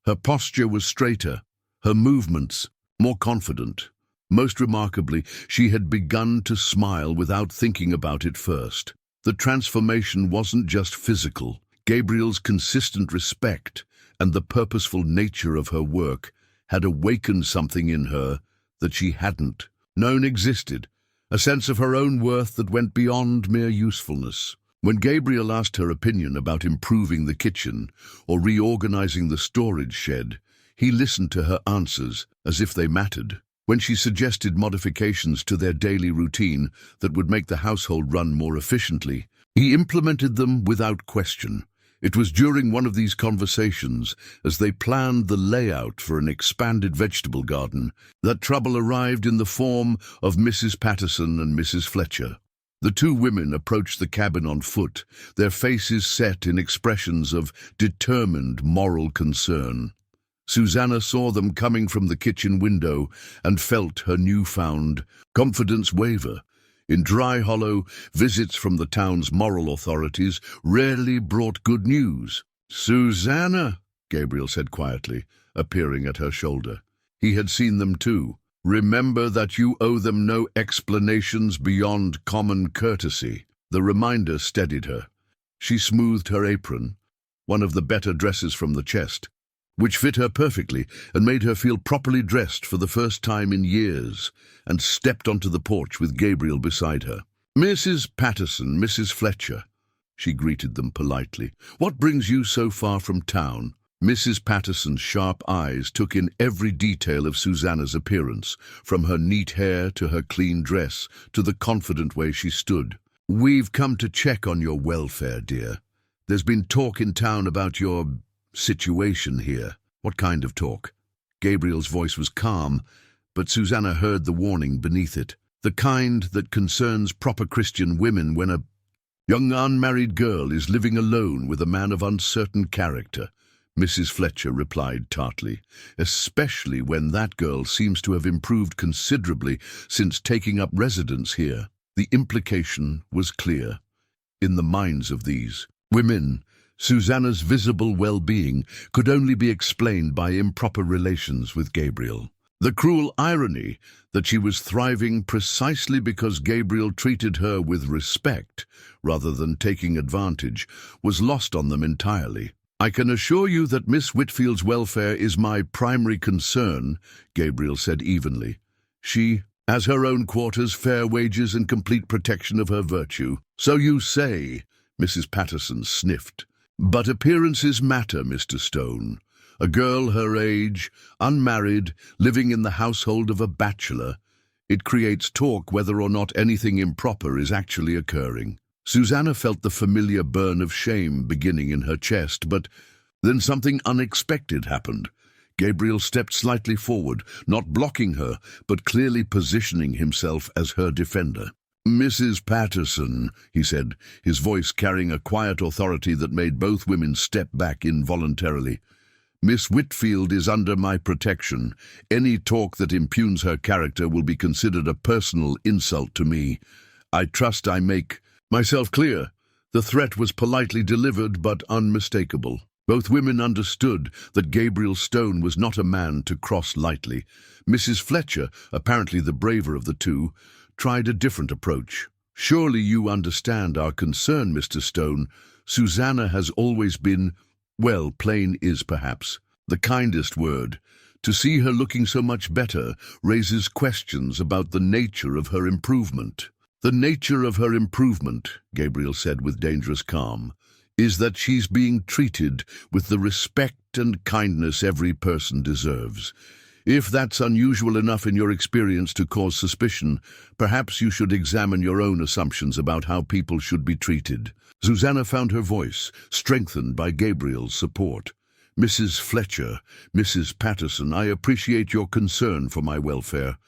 Her posture was straighter, her movements more confident. Most remarkably, she had begun to smile without thinking about it first. The transformation wasn't just physical. Gabriel's consistent respect and the purposeful nature of her work had awakened something in her that she hadn't known existed, a sense of her own worth that went beyond mere usefulness. When Gabriel asked her opinion about improving the kitchen or reorganizing the storage shed, he listened to her answers as if they mattered. When she suggested modifications to their daily routine that would make the household run more efficiently, he implemented them without question. It was during one of these conversations, as they planned the layout for an expanded vegetable garden, that trouble arrived in the form of Mrs. Patterson and Mrs. Fletcher. The two women approached the cabin on foot, their faces set in expressions of determined moral concern. Susannah saw them coming from the kitchen window and felt her newfound confidence waver. In Dry Hollow, visits from the town's moral authorities rarely brought good news. "Susannah," Gabriel said quietly, appearing at her shoulder. He had seen them too. "Remember that you owe them no explanations beyond common courtesy." The reminder steadied her. She smoothed her apron, one of the better dresses from the chest, which fit her perfectly and made her feel properly dressed for the first time in years, and stepped onto the porch with Gabriel beside her. "Mrs. Patterson, Mrs. Fletcher," she greeted them politely. "What brings you so far from town?" Mrs. Patterson's sharp eyes took in every detail of Susannah's appearance, from her neat hair to her clean dress to the confident way she stood. "We've come to check on your welfare, dear. There's been talk in town about your situation here." "What kind of talk?" Gabriel's voice was calm, but Susannah heard the warning beneath it. "The kind that concerns proper Christian women when a young unmarried girl is living alone with a man of uncertain character," Mrs. Fletcher replied tartly, "especially when that girl seems to have improved considerably since taking up residence here." The implication was clear. In the minds of these women, Susannah's visible well-being could only be explained by improper relations with Gabriel. The cruel irony that she was thriving precisely because Gabriel treated her with respect rather than taking advantage was lost on them entirely. "I can assure you that Miss Whitfield's welfare is my primary concern," Gabriel said evenly. "She has her own quarters, fair wages, and complete protection of her virtue." "So you say," Mrs. Patterson sniffed. "But appearances matter, Mr. Stone. A girl her age, unmarried, living in the household of a bachelor. It creates talk whether or not anything improper is actually occurring." Susannah felt the familiar burn of shame beginning in her chest, but then something unexpected happened. Gabriel stepped slightly forward, not blocking her, but clearly positioning himself as her defender. "Mrs. Patterson," he said, his voice carrying a quiet authority that made both women step back involuntarily. "Miss Whitfield is under my protection. Any talk that impugns her character will be considered a personal insult to me. I trust I make myself clear." The threat was politely delivered but unmistakable. Both women understood that Gabriel Stone was not a man to cross lightly. Mrs. Fletcher, apparently the braver of the two, tried a different approach. "Surely you understand our concern, Mr. Stone. Susannah has always been, well, plain is perhaps the kindest word. To see her looking so much better raises questions about the nature of her improvement." "The nature of her improvement," Gabriel said with dangerous calm, "is that she's being treated with the respect and kindness every person deserves. If that's unusual enough in your experience to cause suspicion, perhaps you should examine your own assumptions about how people should be treated." Susannah found her voice, strengthened by Gabriel's support. "Mrs. Fletcher, Mrs. Patterson, I appreciate your concern for my welfare,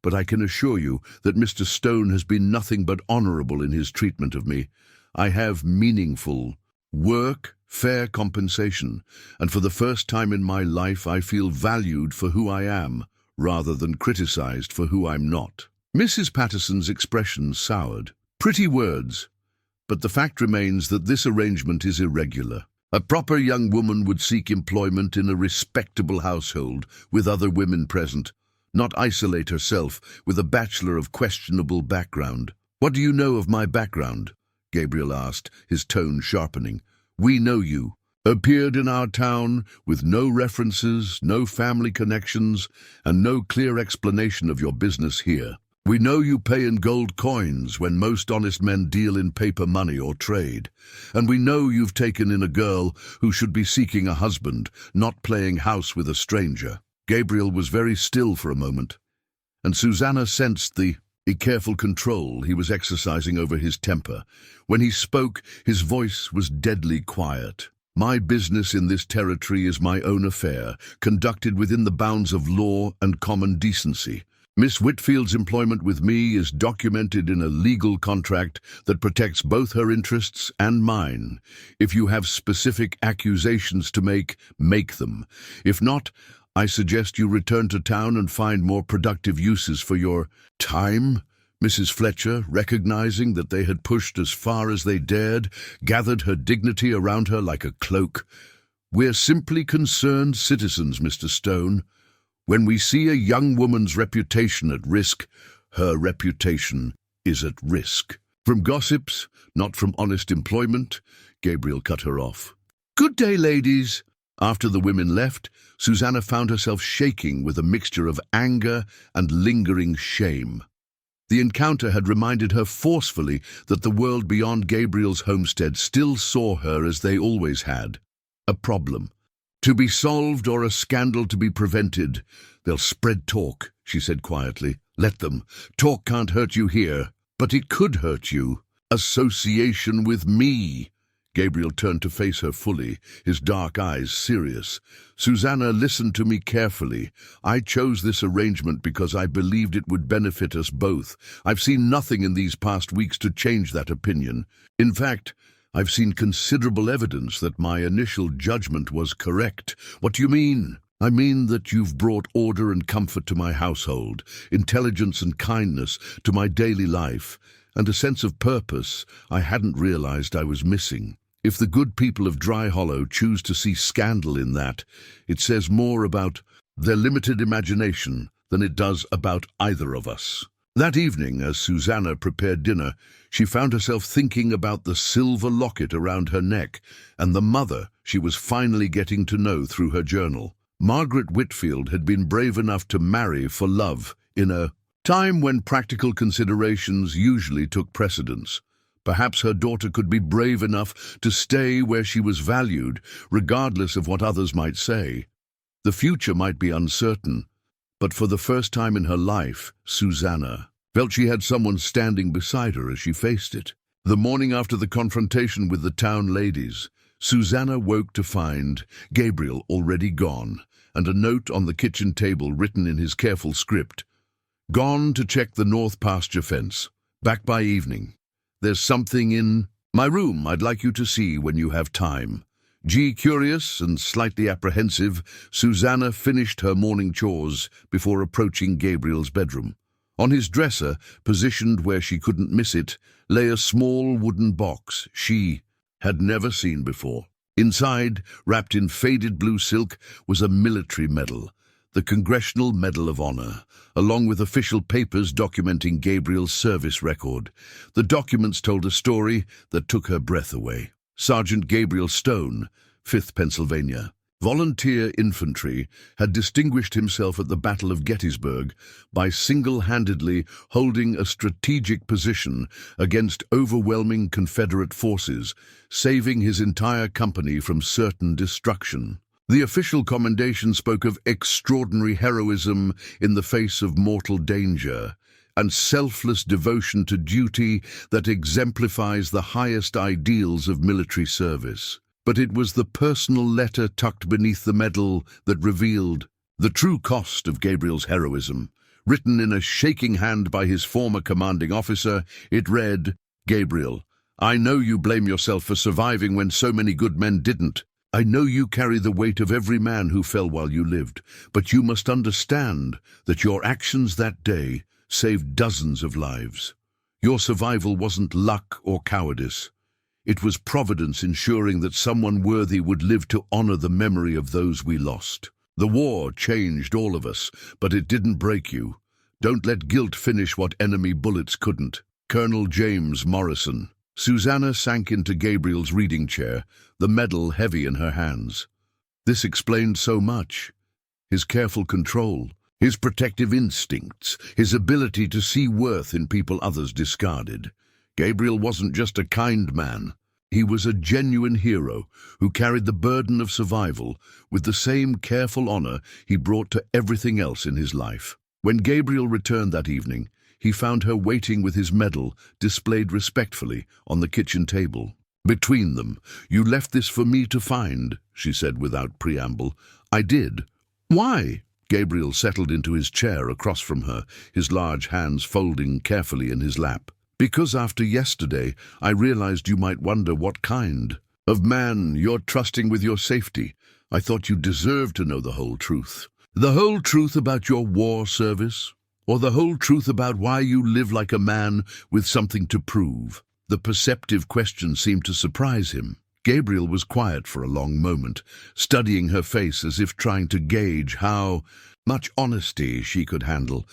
but I can assure you that Mr. Stone has been nothing but honorable in his treatment of me. I have meaningful work, fair compensation, and for the first time in my life I feel valued for who I am, rather than criticized for who I'm not." Mrs. Patterson's expression soured. "Pretty words, but the fact remains that this arrangement is irregular. A proper young woman would seek employment in a respectable household with other women present, not isolate herself with a bachelor of questionable background." "What do you know of my background?" Gabriel asked, his tone sharpening. "We know you. Appeared in our town with no references, no family connections, and no clear explanation of your business here. We know you pay in gold coins when most honest men deal in paper money or trade. And we know you've taken in a girl who should be seeking a husband, not playing house with a stranger." Gabriel was very still for a moment, and Susannah sensed the careful control he was exercising over his temper. When he spoke, his voice was deadly quiet. "My business in this territory is my own affair, conducted within the bounds of law and common decency. Miss Whitfield's employment with me is documented in a legal contract that protects both her interests and mine. If you have specific accusations to make them. If not, I suggest you return to town and find more productive uses for your time." Mrs. Fletcher, recognizing that they had pushed as far as they dared, gathered her dignity around her like a cloak. "We're simply concerned citizens, Mr. Stone. When we see a young woman's reputation at risk, her reputation is at risk. From gossips, Not from honest employment. Gabriel cut her off. Good day, ladies. After the women left, Susannah found herself shaking with a mixture of anger and lingering shame. The encounter had reminded her forcefully that the world beyond Gabriel's homestead still saw her as they always had. A problem. To be solved or a scandal to be prevented. They'll spread talk, she said quietly. Let them. Talk can't hurt you here, but it could hurt you. Association with me. Gabriel turned to face her fully, his dark eyes serious. Susannah, listen to me carefully. I chose this arrangement because I believed it would benefit us both. I've seen nothing in these past weeks to change that opinion. In fact, I've seen considerable evidence that my initial judgment was correct. What do you mean? I mean that you've brought order and comfort to my household, intelligence and kindness to my daily life, and a sense of purpose I hadn't realized I was missing. If the good people of Dry Hollow choose to see scandal in that, it says more about their limited imagination than it does about either of us. That evening, as Susannah prepared dinner, she found herself thinking about the silver locket around her neck and the mother she was finally getting to know through her journal. Margaret Whitfield had been brave enough to marry for love in a time when practical considerations usually took precedence. Perhaps her daughter could be brave enough to stay where she was valued, regardless of what others might say. The future might be uncertain, but for the first time in her life, Susannah felt she had someone standing beside her as she faced it. The morning after the confrontation with the town ladies, Susannah woke to find Gabriel already gone, and a note on the kitchen table written in his careful script. Gone to check the north pasture fence. Back by evening. There's something in my room I'd like you to see when you have time. Curious and slightly apprehensive, Susannah finished her morning chores before approaching Gabriel's bedroom. On his dresser, positioned where she couldn't miss it, lay a small wooden box she had never seen before. Inside, wrapped in faded blue silk, was a military medal, the Congressional Medal of Honor, along with official papers documenting Gabriel's service record. The documents told a story that took her breath away. Sergeant Gabriel Stone, 5th Pennsylvania, volunteer infantry, had distinguished himself at the Battle of Gettysburg by single-handedly holding a strategic position against overwhelming Confederate forces, saving his entire company from certain destruction. The official commendation spoke of extraordinary heroism in the face of mortal danger and selfless devotion to duty that exemplifies the highest ideals of military service. But it was the personal letter tucked beneath the medal that revealed the true cost of Gabriel's heroism. Written in a shaking hand by his former commanding officer, it read, Gabriel, I know you blame yourself for surviving when so many good men didn't. I know you carry the weight of every man who fell while you lived, but you must understand that your actions that day saved dozens of lives. Your survival wasn't luck or cowardice. It was Providence ensuring that someone worthy would live to honor the memory of those we lost. The war changed all of us, but it didn't break you. Don't let guilt finish what enemy bullets couldn't. Colonel James Morrison. Susannah sank into Gabriel's reading chair, the medal heavy in her hands. This explained so much. His careful control, his protective instincts, his ability to see worth in people others discarded. Gabriel wasn't just a kind man. He was a genuine hero who carried the burden of survival with the same careful honor he brought to everything else in his life. When Gabriel returned that evening, he found her waiting with his medal displayed respectfully on the kitchen table. Between them, you left this for me to find, she said without preamble. I did. Why? Gabriel settled into his chair across from her, his large hands folding carefully in his lap. Because after yesterday, I realized you might wonder what kind of man you're trusting with your safety. I thought you deserved to know the whole truth. The whole truth about your war service? Or the whole truth about why you live like a man with something to prove? The perceptive question seemed to surprise him. Gabriel was quiet for a long moment, studying her face as if trying to gauge how much honesty she could handle.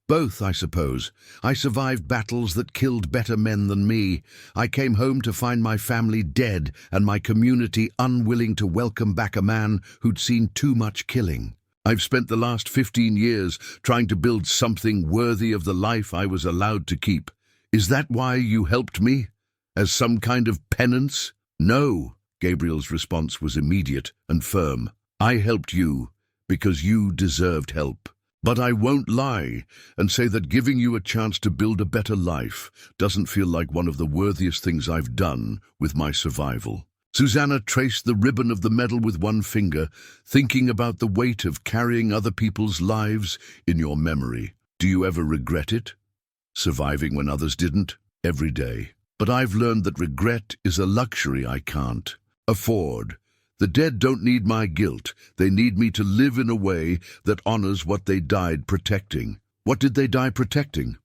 Both, I suppose. I survived battles that killed better men than me. I came home to find my family dead and my community unwilling to welcome back a man who'd seen too much killing. I've spent the last 15 years trying to build something worthy of the life I was allowed to keep. Is that why you helped me? As some kind of penance? No, Gabriel's response was immediate and firm. I helped you because you deserved help. But I won't lie and say that giving you a chance to build a better life doesn't feel like one of the worthiest things I've done with my survival. Susannah traced the ribbon of the medal with one finger, thinking about the weight of carrying other people's lives in your memory. Do you ever regret it? Surviving when others didn't? Every day. But I've learned that regret is a luxury I can't afford. The dead don't need my guilt. They need me to live in a way that honors what they died protecting. What did they die protecting?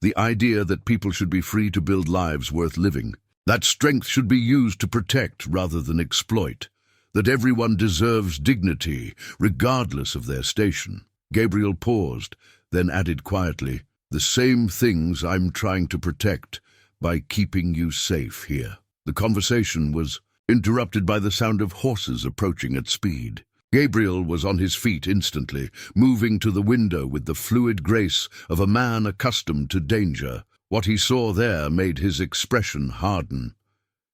The idea that people should be free to build lives worth living. That strength should be used to protect rather than exploit. That everyone deserves dignity, regardless of their station. Gabriel paused, then added quietly, the same things I'm trying to protect by keeping you safe here. The conversation was interrupted by the sound of horses approaching at speed. Gabriel was on his feet instantly, moving to the window with the fluid grace of a man accustomed to danger. What he saw there made his expression harden.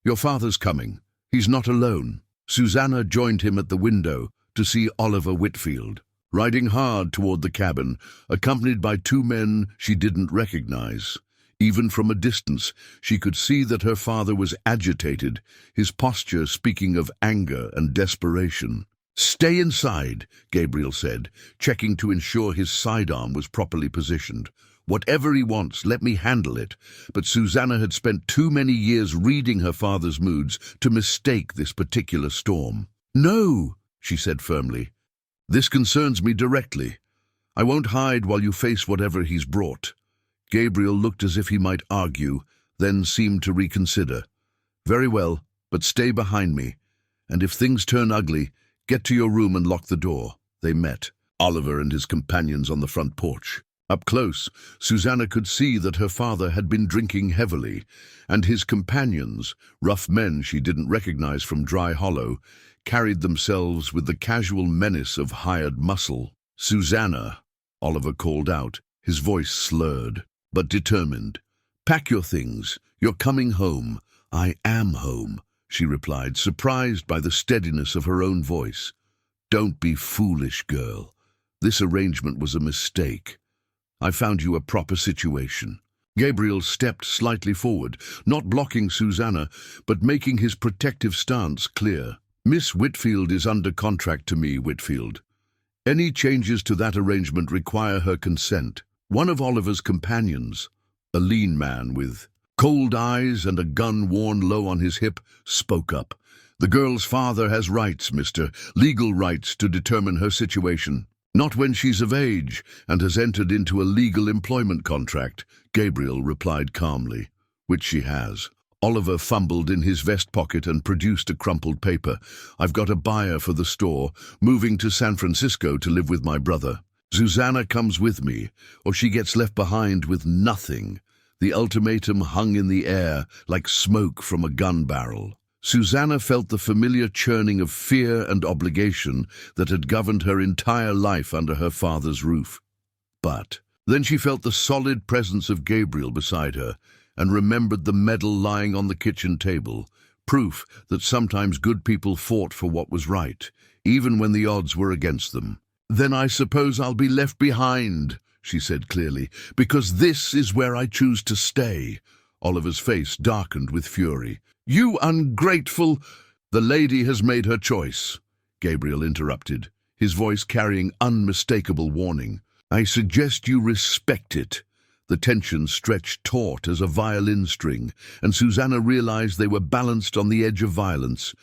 Your father's coming. He's not alone. Susannah joined him at the window to see Oliver Whitfield, riding hard toward the cabin, accompanied by two men she didn't recognize. Even from a distance, she could see that her father was agitated, his posture speaking of anger and desperation. Stay inside, Gabriel said, checking to ensure his sidearm was properly positioned. Whatever he wants, let me handle it. But Susannah had spent too many years reading her father's moods to mistake this particular storm. No, she said firmly. This concerns me directly. I won't hide while you face whatever he's brought. Gabriel looked as if he might argue, then seemed to reconsider. Very well, but stay behind me. And if things turn ugly, get to your room and lock the door. They met, Oliver and his companions on the front porch. Up close, Susannah could see that her father had been drinking heavily, and his companions, rough men she didn't recognize from Dry Hollow, carried themselves with the casual menace of hired muscle. Susannah, Oliver called out, his voice slurred, but determined. Pack your things. You're coming home. I am home, she replied, surprised by the steadiness of her own voice. Don't be foolish, girl. This arrangement was a mistake. I found you a proper situation. Gabriel stepped slightly forward, not blocking Susannah, but making his protective stance clear. Miss Whitfield is under contract to me, Whitfield. Any changes to that arrangement require her consent. One of Oliver's companions, a lean man with cold eyes and a gun worn low on his hip, spoke up. The girl's father has rights, mister, legal rights to determine her situation. Not when she's of age and has entered into a legal employment contract, Gabriel replied calmly, which she has. Oliver fumbled in his vest pocket and produced a crumpled paper. I've got a buyer for the store, moving to San Francisco to live with my brother. Susannah comes with me, or she gets left behind with nothing. The ultimatum hung in the air like smoke from a gun barrel. Susannah felt the familiar churning of fear and obligation that had governed her entire life under her father's roof. But then she felt the solid presence of Gabriel beside her and remembered the medal lying on the kitchen table, proof that sometimes good people fought for what was right, even when the odds were against them. Then I suppose I'll be left behind, she said clearly, because this is where I choose to stay. Oliver's face darkened with fury. You ungrateful! The lady has made her choice, Gabriel interrupted, his voice carrying unmistakable warning. I suggest you respect it. The tension stretched taut as a violin string, and Susannah realized they were balanced on the edge of violence.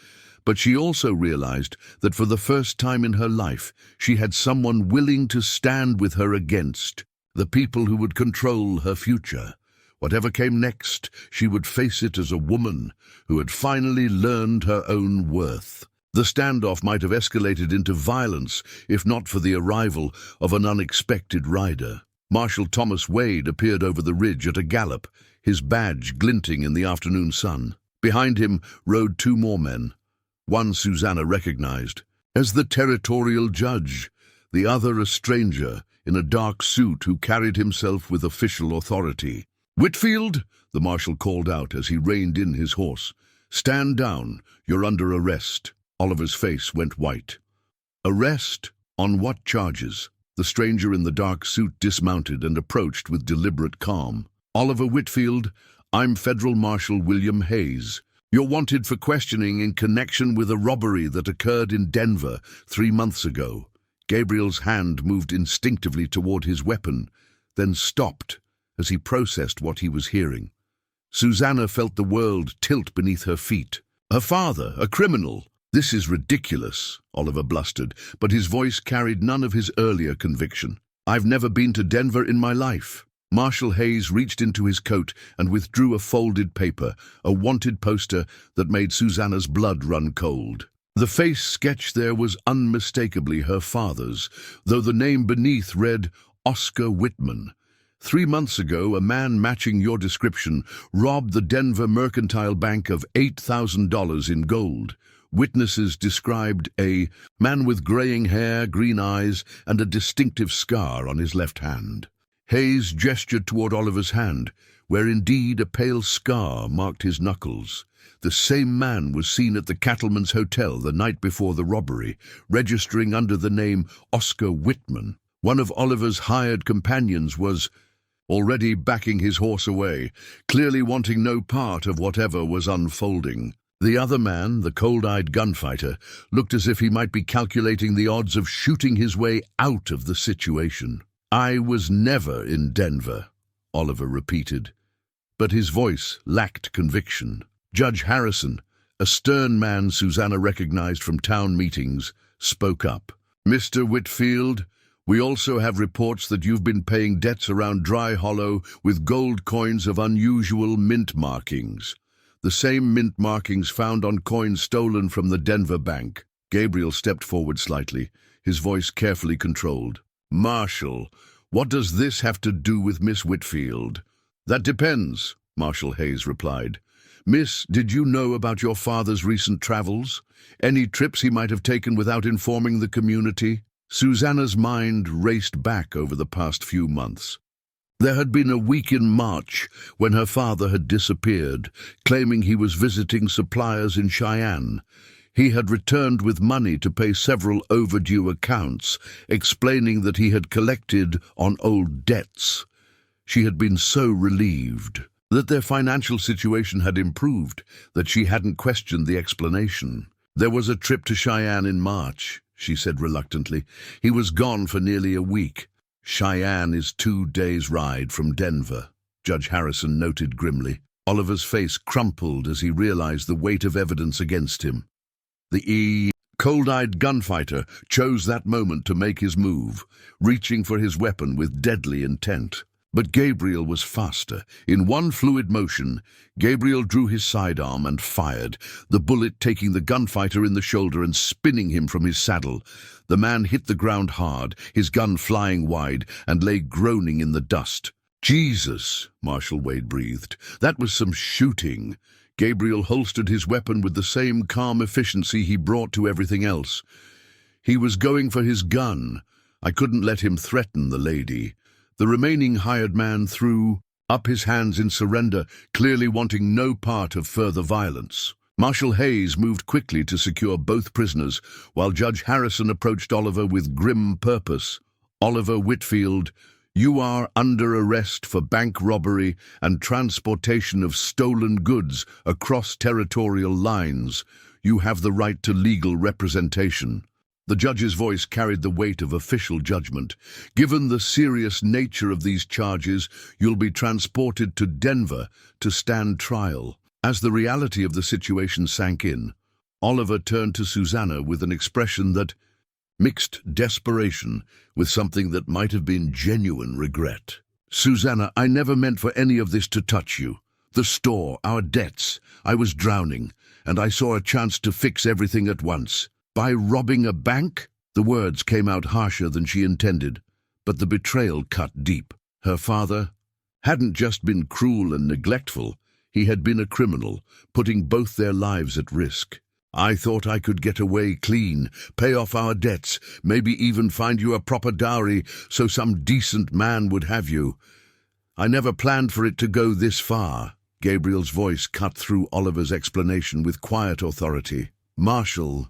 But she also realized that for the first time in her life, she had someone willing to stand with her against the people who would control her future. Whatever came next, she would face it as a woman who had finally learned her own worth. The standoff might have escalated into violence if not for the arrival of an unexpected rider. Marshal Thomas Wade appeared over the ridge at a gallop, his badge glinting in the afternoon sun. Behind him rode two more men. One Susannah recognized as the territorial judge, the other a stranger in a dark suit who carried himself with official authority. "Whitfield," the marshal called out as he reined in his horse. "Stand down, you're under arrest." Oliver's face went white. "Arrest? On what charges?" The stranger in the dark suit dismounted and approached with deliberate calm. "Oliver Whitfield, I'm Federal Marshal William Hayes. You're wanted for questioning in connection with a robbery that occurred in Denver 3 months ago." Gabriel's hand moved instinctively toward his weapon, then stopped as he processed what he was hearing. Susannah felt the world tilt beneath her feet. Her father, a criminal. "This is ridiculous," Oliver blustered, but his voice carried none of his earlier conviction. "I've never been to Denver in my life." Marshal Hayes reached into his coat and withdrew a folded paper, a wanted poster that made Susannah's blood run cold. The face sketched there was unmistakably her father's, though the name beneath read Oscar Whitman. 3 months ago, a man matching your description robbed the Denver Mercantile Bank of $8,000 in gold. Witnesses described a man with graying hair, green eyes, and a distinctive scar on his left hand. Hayes gestured toward Oliver's hand, where indeed a pale scar marked his knuckles. The same man was seen at the Cattleman's Hotel the night before the robbery, registering under the name Oscar Whitman. One of Oliver's hired companions was already backing his horse away, clearly wanting no part of whatever was unfolding. The other man, the cold-eyed gunfighter, looked as if he might be calculating the odds of shooting his way out of the situation. "I was never in Denver," Oliver repeated, but his voice lacked conviction. Judge Harrison, a stern man Susannah recognized from town meetings, spoke up. "Mr. Whitfield, we also have reports that you've been paying debts around Dry Hollow with gold coins of unusual mint markings. The same mint markings found on coins stolen from the Denver bank." Gabriel stepped forward slightly, his voice carefully controlled. "Marshal, what does this have to do with Miss Whitfield?" "That depends," Marshal Hayes replied. "Miss, did you know about your father's recent travels? Any trips he might have taken without informing the community?" Susannah's mind raced back over the past few months. There had been a week in March when her father had disappeared, claiming he was visiting suppliers in Cheyenne. He had returned with money to pay several overdue accounts, explaining that he had collected on old debts. She had been so relieved that their financial situation had improved that she hadn't questioned the explanation. "There was a trip to Cheyenne in March," she said reluctantly. "He was gone for nearly a week." "Cheyenne is 2 days' ride from Denver," Judge Harrison noted grimly. Oliver's face crumpled as he realized the weight of evidence against him. The cold-eyed gunfighter chose that moment to make his move, reaching for his weapon with deadly intent. But Gabriel was faster. In one fluid motion, Gabriel drew his sidearm and fired, the bullet taking the gunfighter in the shoulder and spinning him from his saddle. The man hit the ground hard, his gun flying wide, and lay groaning in the dust. "Jesus," Marshal Wade breathed. "That was some shooting." Gabriel holstered his weapon with the same calm efficiency he brought to everything else. "He was going for his gun. I couldn't let him threaten the lady." The remaining hired man threw up his hands in surrender, clearly wanting no part of further violence. Marshal Hayes moved quickly to secure both prisoners, while Judge Harrison approached Oliver with grim purpose. "Oliver Whitfield, you are under arrest for bank robbery and transportation of stolen goods across territorial lines. You have the right to legal representation." The judge's voice carried the weight of official judgment. "Given the serious nature of these charges, you'll be transported to Denver to stand trial." As the reality of the situation sank in, Oliver turned to Susannah with an expression that mixed desperation with something that might have been genuine regret. "Susannah, I never meant for any of this to touch you. The store, our debts. I was drowning, and I saw a chance to fix everything at once. By robbing a bank?" The words came out harsher than she intended, But the betrayal cut deep. Her father hadn't just been cruel and neglectful, he had been a criminal, putting both their lives at risk. "I thought I could get away clean, pay off our debts, maybe even find you a proper dowry so some decent man would have you. I never planned for it to go this far." Gabriel's voice cut through Oliver's explanation with quiet authority. "Marshal,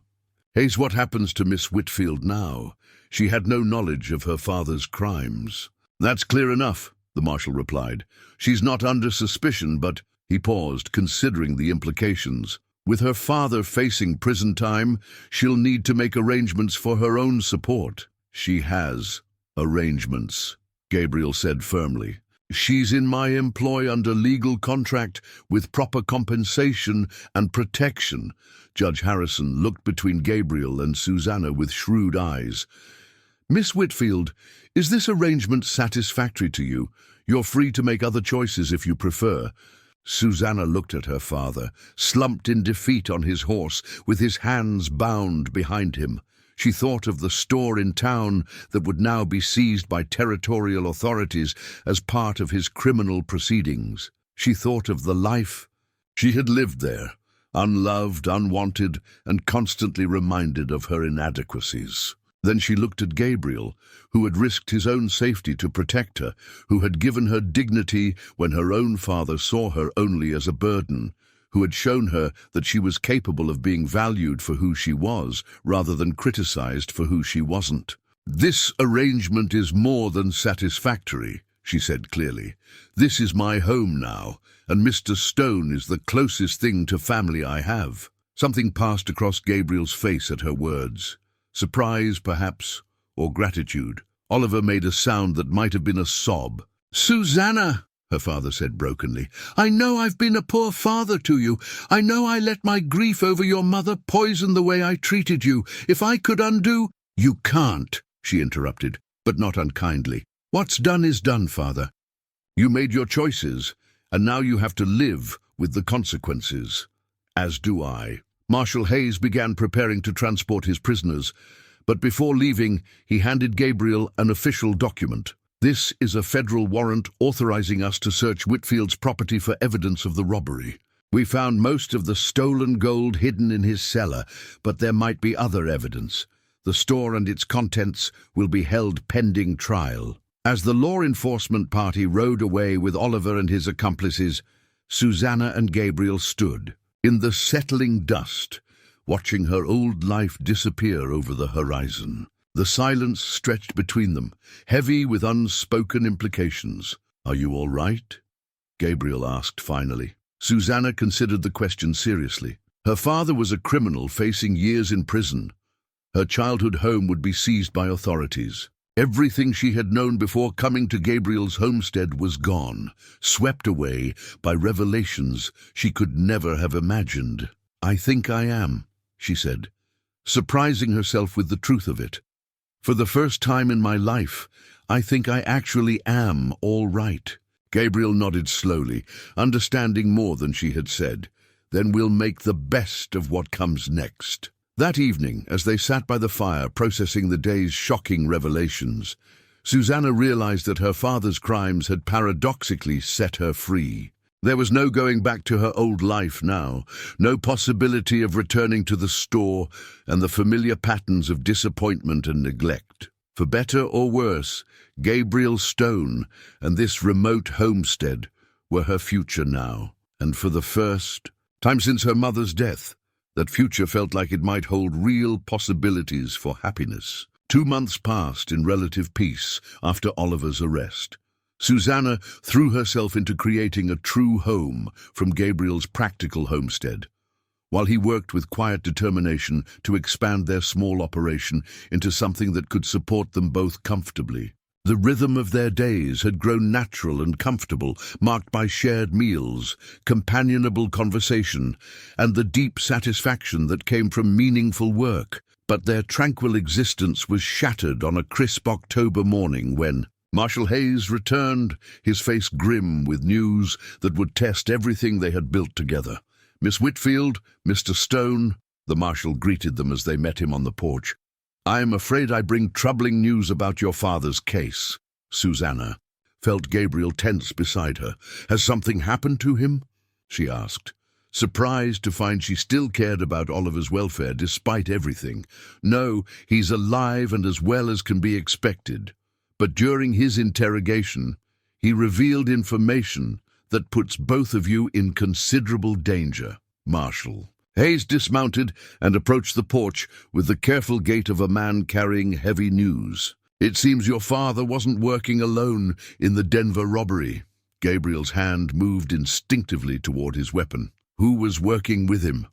here's what happens to Miss Whitfield now. She had no knowledge of her father's crimes." "That's clear enough," the marshal replied. "She's not under suspicion, but—" He paused, considering the implications. "With her father facing prison time, she'll need to make arrangements for her own support." "She has arrangements," Gabriel said firmly. "She's in my employ under legal contract with proper compensation and protection." Judge Harrison looked between Gabriel and Susannah with shrewd eyes. "Miss Whitfield, is this arrangement satisfactory to you? You're free to make other choices if you prefer." Susannah looked at her father, slumped in defeat on his horse, with his hands bound behind him. She thought of the store in town that would now be seized by territorial authorities as part of his criminal proceedings. She thought of the life she had lived there, unloved, unwanted, and constantly reminded of her inadequacies. Then she looked at Gabriel, who had risked his own safety to protect her, who had given her dignity when her own father saw her only as a burden, who had shown her that she was capable of being valued for who she was, rather than criticized for who she wasn't. "This arrangement is more than satisfactory," she said clearly. "This is my home now, and Mr. Stone is the closest thing to family I have." Something passed across Gabriel's face at her words. Surprise, perhaps, or gratitude. Oliver made a sound that might have been a sob. "Susannah," her father said brokenly, "I know I've been a poor father to you. I know I let my grief over your mother poison the way I treated you. If I could undo—" "You can't," she interrupted, but not unkindly. "What's done is done, father. You made your choices, and now you have to live with the consequences. As do I." Marshal Hayes began preparing to transport his prisoners, but before leaving, he handed Gabriel an official document. "This is a federal warrant authorizing us to search Whitfield's property for evidence of the robbery. We found most of the stolen gold hidden in his cellar, but there might be other evidence. The store and its contents will be held pending trial." As the law enforcement party rode away with Oliver and his accomplices, Susannah and Gabriel stood in the settling dust, watching her old life disappear over the horizon. The silence stretched between them, heavy with unspoken implications. "Are you all right?" Gabriel asked finally. Susannah considered the question seriously. Her father was a criminal facing years in prison. Her childhood home would be seized by authorities. Everything she had known before coming to Gabriel's homestead was gone, swept away by revelations she could never have imagined. "I think I am," she said, surprising herself with the truth of it. "For the first time in my life, I think I actually am all right." Gabriel nodded slowly, understanding more than she had said. "Then we'll make the best of what comes next." That evening, as they sat by the fire processing the day's shocking revelations, Susannah realized that her father's crimes had paradoxically set her free. There was no going back to her old life now, no possibility of returning to the store and the familiar patterns of disappointment and neglect. For better or worse, Gabriel Stone and this remote homestead were her future now, and for the first time since her mother's death, that future felt like it might hold real possibilities for happiness. 2 months passed in relative peace after Oliver's arrest. Susannah threw herself into creating a true home from Gabriel's practical homestead, while he worked with quiet determination to expand their small operation into something that could support them both comfortably. The rhythm of their days had grown natural and comfortable, marked by shared meals, companionable conversation, and the deep satisfaction that came from meaningful work. But their tranquil existence was shattered on a crisp October morning when Marshal Hayes returned, his face grim with news that would test everything they had built together. "Miss Whitfield, Mr. Stone," the marshal greeted them as they met him on the porch. "I am afraid I bring troubling news about your father's case." Susannah felt Gabriel tense beside her. "Has something happened to him?" she asked, surprised to find she still cared about Oliver's welfare despite everything. "No, he's alive and as well as can be expected. But during his interrogation, he revealed information that puts both of you in considerable danger." Marshal Hayes dismounted and approached the porch with the careful gait of a man carrying heavy news. "It seems your father wasn't working alone in the Denver robbery." Gabriel's hand moved instinctively toward his weapon. "Who was working with him?"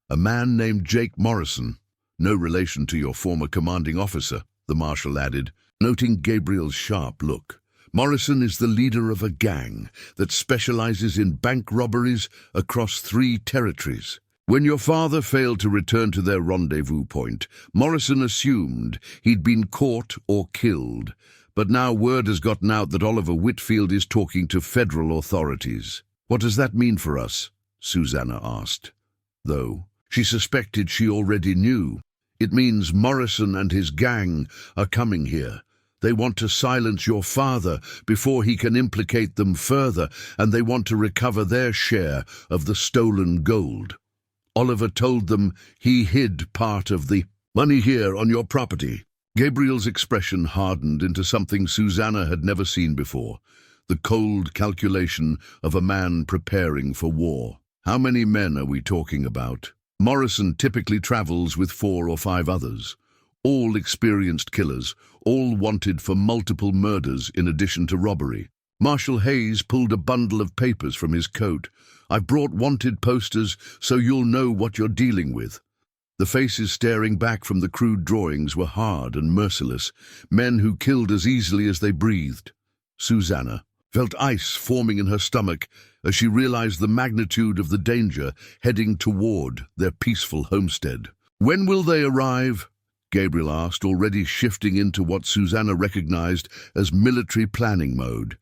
"A man named Jake Morrison. No relation to your former commanding officer," the marshal added, noting Gabriel's sharp look. "Morrison is the leader of a gang that specializes in bank robberies across 3 territories. When your father failed to return to their rendezvous point, Morrison assumed he'd been caught or killed. But now word has gotten out that Oliver Whitfield is talking to federal authorities. What does that mean for us?" Susannah asked, though she suspected she already knew. "It means Morrison and his gang are coming here. They want to silence your father before he can implicate them further, and they want to recover their share of the stolen gold. Oliver told them he hid part of the money here on your property." Gabriel's expression hardened into something Susannah had never seen before, the cold calculation of a man preparing for war. "How many men are we talking about?" "Morrison typically travels with 4 or 5 others, all experienced killers, all wanted for multiple murders in addition to robbery." Marshal Hayes pulled a bundle of papers from his coat. "I've brought wanted posters so you'll know what you're dealing with." The faces staring back from the crude drawings were hard and merciless, men who killed as easily as they breathed. Susannah felt ice forming in her stomach as she realized the magnitude of the danger heading toward their peaceful homestead. "When will they arrive?" Gabriel asked, already shifting into what Susannah recognized as military planning mode.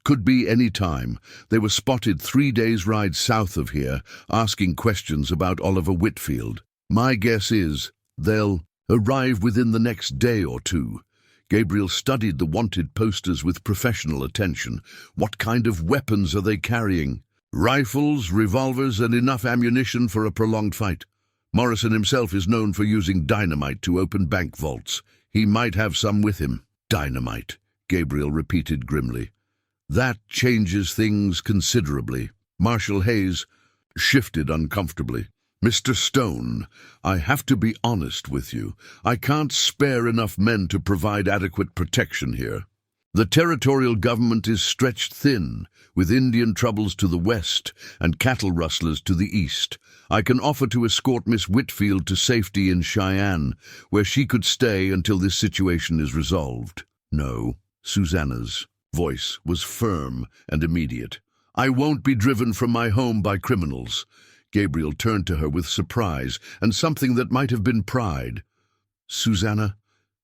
"Could be any time. They were spotted 3 days' ride south of here, asking questions about Oliver Whitfield. My guess is they'll arrive within the next day or 2. Gabriel studied the wanted posters with professional attention. "What kind of weapons are they carrying?" "Rifles, revolvers, and enough ammunition for a prolonged fight. Morrison himself is known for using dynamite to open bank vaults. He might have some with him." "Dynamite," Gabriel repeated grimly. "That changes things considerably." Marshal Hayes shifted uncomfortably. "Mr. Stone, I have to be honest with you. I can't spare enough men to provide adequate protection here. The territorial government is stretched thin, with Indian troubles to the west and cattle rustlers to the east. I can offer to escort Miss Whitfield to safety in Cheyenne, where she could stay until this situation is resolved." "No." Susannah's voice was firm and immediate. "I won't be driven from my home by criminals." Gabriel turned to her with surprise and something that might have been pride. "Susannah,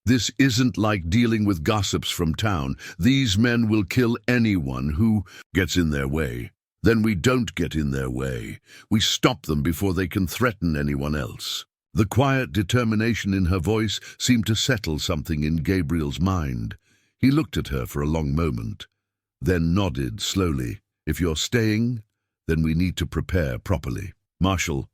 this isn't like dealing with gossips from town. These men will kill anyone who gets in their way. Then we don't get in their way. We stop them before they can threaten anyone else." The quiet determination in her voice seemed to settle something in Gabriel's mind. He looked at her for a long moment, then nodded slowly. "If you're staying, then we need to prepare properly. Marshal,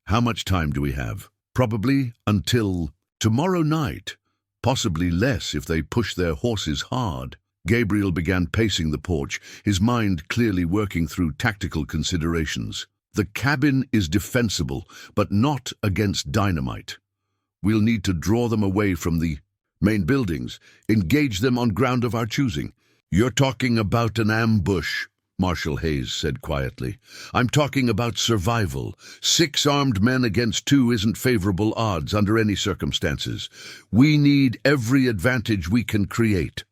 how much time do we have?" "Probably until tomorrow night, possibly less if they push their horses hard." Gabriel began pacing the porch, his mind clearly working through tactical considerations. "The cabin is defensible, but not against dynamite. We'll need to draw them away from the main buildings, engage them on ground of our choosing." "You're talking about an ambush," Marshal Hayes said quietly. "I'm talking about survival. 6 armed men against 2 isn't favorable odds under any circumstances. We need every advantage we can create."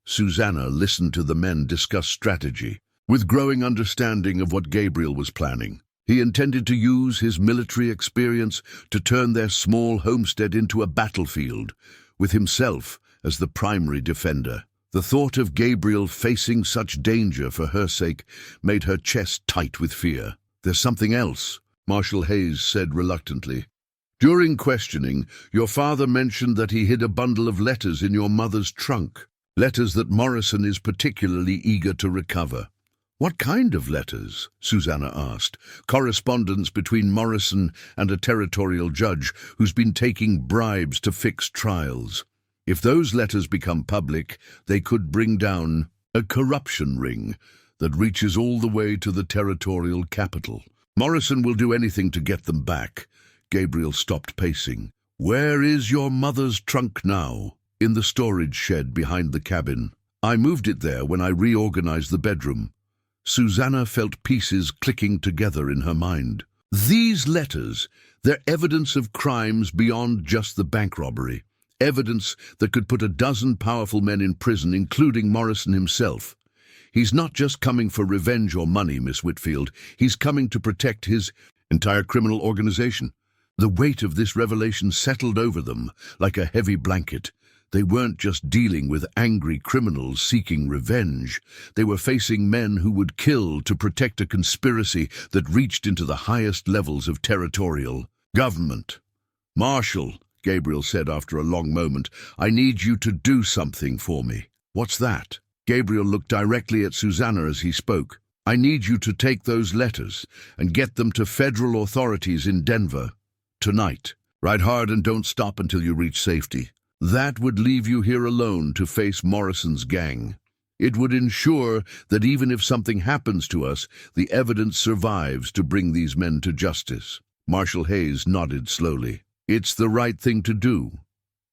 Susannah listened to the men discuss strategy, with growing understanding of what Gabriel was planning. He intended to use his military experience to turn their small homestead into a battlefield, with himself as the primary defender. The thought of Gabriel facing such danger for her sake made her chest tight with fear. "There's something else," Marshal Hayes said reluctantly. During questioning, your father mentioned that he hid a bundle of letters in your mother's trunk, letters that Morrison is particularly eager to recover. What kind of letters? Susannah asked. Correspondence between Morrison and a territorial judge who's been taking bribes to fix trials. If those letters become public, they could bring down a corruption ring that reaches all the way to the territorial capital. Morrison will do anything to get them back. Gabriel stopped pacing. Where is your mother's trunk now? In the storage shed behind the cabin. I moved it there when I reorganized the bedroom. Susannah felt pieces clicking together in her mind. These letters, they're evidence of crimes beyond just the bank robbery. Evidence that could put a dozen powerful men in prison, including Morrison himself. He's not just coming for revenge or money, Miss Whitfield. He's coming to protect his entire criminal organization. The weight of this revelation settled over them like a heavy blanket. They weren't just dealing with angry criminals seeking revenge. They were facing men who would kill to protect a conspiracy that reached into the highest levels of territorial government. Marshal, Gabriel said after a long moment, I need you to do something for me. What's that? Gabriel looked directly at Susannah as he spoke. I need you to take those letters and get them to federal authorities in Denver tonight. Ride hard and don't stop until you reach safety. That would leave you here alone to face Morrison's gang. It would ensure that even if something happens to us, the evidence survives to bring these men to justice. Marshal Hayes nodded slowly. It's the right thing to do,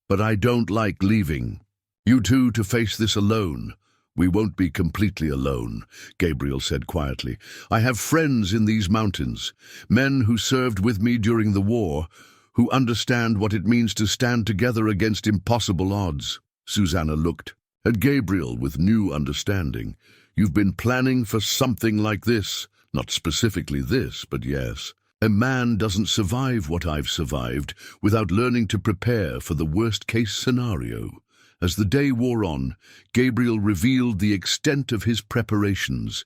but I don't like leaving. You two to face this alone. We won't be completely alone, Gabriel said quietly. I have friends in these mountains, men who served with me during the war, who understand what it means to stand together against impossible odds. Susannah looked at Gabriel with new understanding. You've been planning for something like this. Not specifically this, but yes. A man doesn't survive what I've survived without learning to prepare for the worst-case scenario. As the day wore on, Gabriel revealed the extent of his preparations.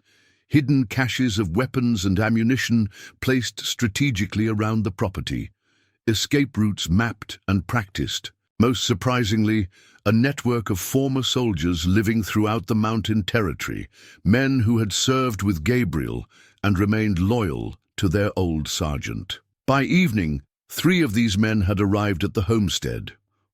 Hidden caches of weapons and ammunition placed strategically around the property. Escape routes mapped and practiced. Most surprisingly, a network of former soldiers living throughout the mountain territory, men who had served with Gabriel and remained loyal to their old sergeant. By evening, 3 of these men had arrived at the homestead,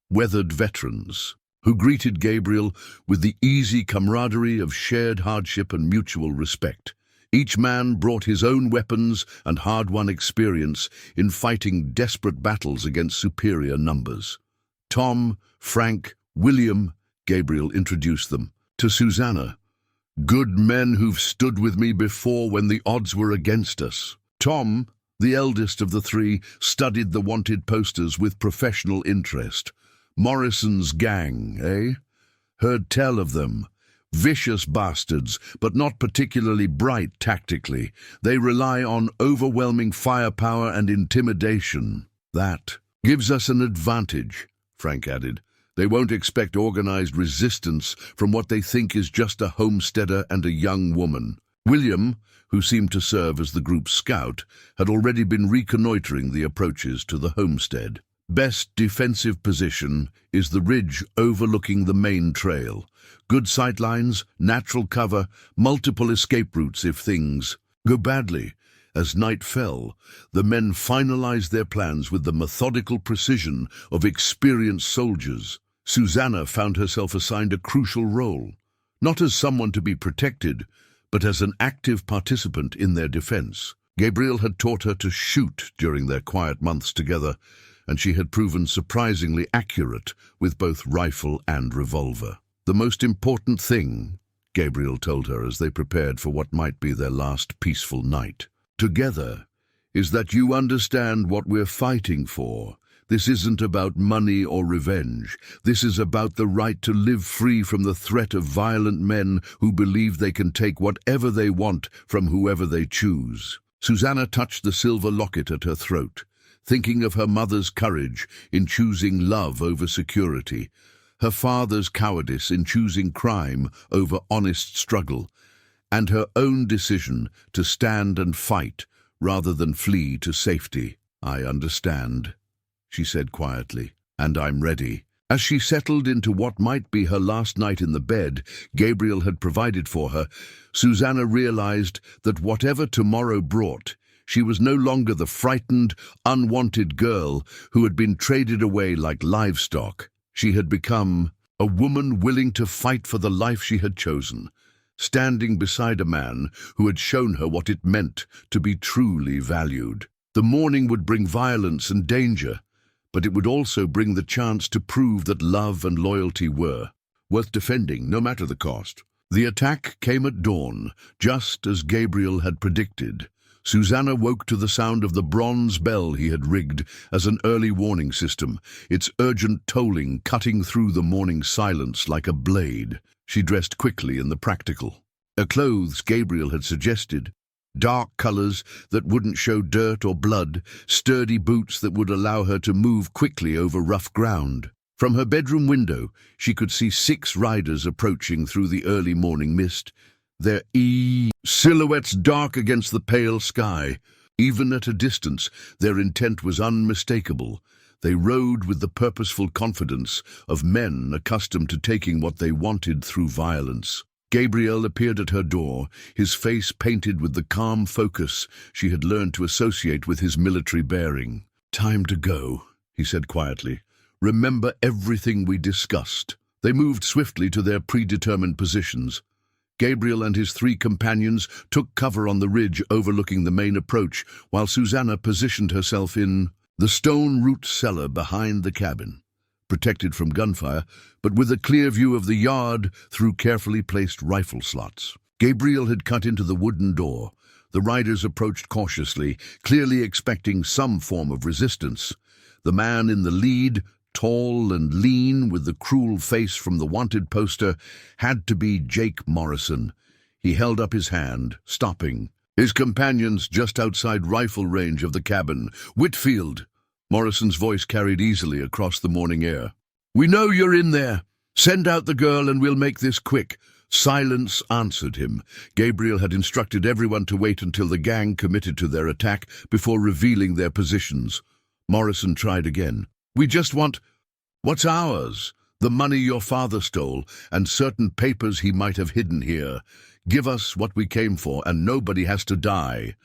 weathered veterans, who greeted Gabriel with the easy camaraderie of shared hardship and mutual respect. Each man brought his own weapons and hard-won experience in fighting desperate battles against superior numbers. Tom, Frank, William, Gabriel introduced them to Susannah. Good men who've stood with me before when the odds were against us. Tom, the eldest of the 3, studied the wanted posters with professional interest. Morrison's gang, eh? Heard tell of them. Vicious bastards, but not particularly bright tactically. They rely on overwhelming firepower and intimidation. That gives us an advantage, Frank added. They won't expect organized resistance from what they think is just a homesteader and a young woman. William, who seemed to serve as the group's scout, had already been reconnoitering the approaches to the homestead. Best defensive position is the ridge overlooking the main trail. Good sightlines, natural cover, multiple escape routes if things go badly. As night fell, the men finalized their plans with the methodical precision of experienced soldiers. Susannah found herself assigned a crucial role, not as someone to be protected, but as an active participant in their defense. Gabriel had taught her to shoot during their quiet months together, and she had proven surprisingly accurate with both rifle and revolver. The most important thing, Gabriel told her as they prepared for what might be their last peaceful night together, is that you understand what we're fighting for. This isn't about money or revenge. This is about the right to live free from the threat of violent men who believe they can take whatever they want from whoever they choose. Susannah touched the silver locket at her throat, thinking of her mother's courage in choosing love over security, her father's cowardice in choosing crime over honest struggle, and her own decision to stand and fight rather than flee to safety. I understand, she said quietly, "and I'm ready." As she settled into what might be her last night in the bed Gabriel had provided for her, Susannah realized that whatever tomorrow brought, she was no longer the frightened, unwanted girl who had been traded away like livestock. She had become a woman willing to fight for the life she had chosen, standing beside a man who had shown her what it meant to be truly valued. The morning would bring violence and danger, but it would also bring the chance to prove that love and loyalty were worth defending, no matter the cost. The attack came at dawn, just as Gabriel had predicted. Susannah woke to the sound of the bronze bell he had rigged as an early warning system, its urgent tolling cutting through the morning silence like a blade. She dressed quickly in the practical. Her clothes Gabriel had suggested, dark colors that wouldn't show dirt or blood, sturdy boots that would allow her to move quickly over rough ground. From her bedroom window, she could see 6 riders approaching through the early morning mist, their silhouettes dark against the pale sky. Even at a distance, their intent was unmistakable. They rode with the purposeful confidence of men accustomed to taking what they wanted through violence. Gabriel appeared at her door, his face painted with the calm focus she had learned to associate with his military bearing. "Time to go," he said quietly. "Remember everything we discussed." They moved swiftly to their predetermined positions. Gabriel and his 3 companions took cover on the ridge overlooking the main approach, while Susannah positioned herself in the stone root cellar behind the cabin, protected from gunfire, but with a clear view of the yard through carefully placed rifle slots. Gabriel had cut into the wooden door. The riders approached cautiously, clearly expecting some form of resistance. The man in the lead, tall and lean with the cruel face from the wanted poster, had to be Jake Morrison. He held up his hand, stopping. His companions just outside rifle range of the cabin. "Whitfield!" Morrison's voice carried easily across the morning air. "We know you're in there. Send out the girl and we'll make this quick." Silence answered him. Gabriel had instructed everyone to wait until the gang committed to their attack before revealing their positions. Morrison tried again. "We just want what's ours. The money your father stole and certain papers he might have hidden here. Give us what we came for and nobody has to die."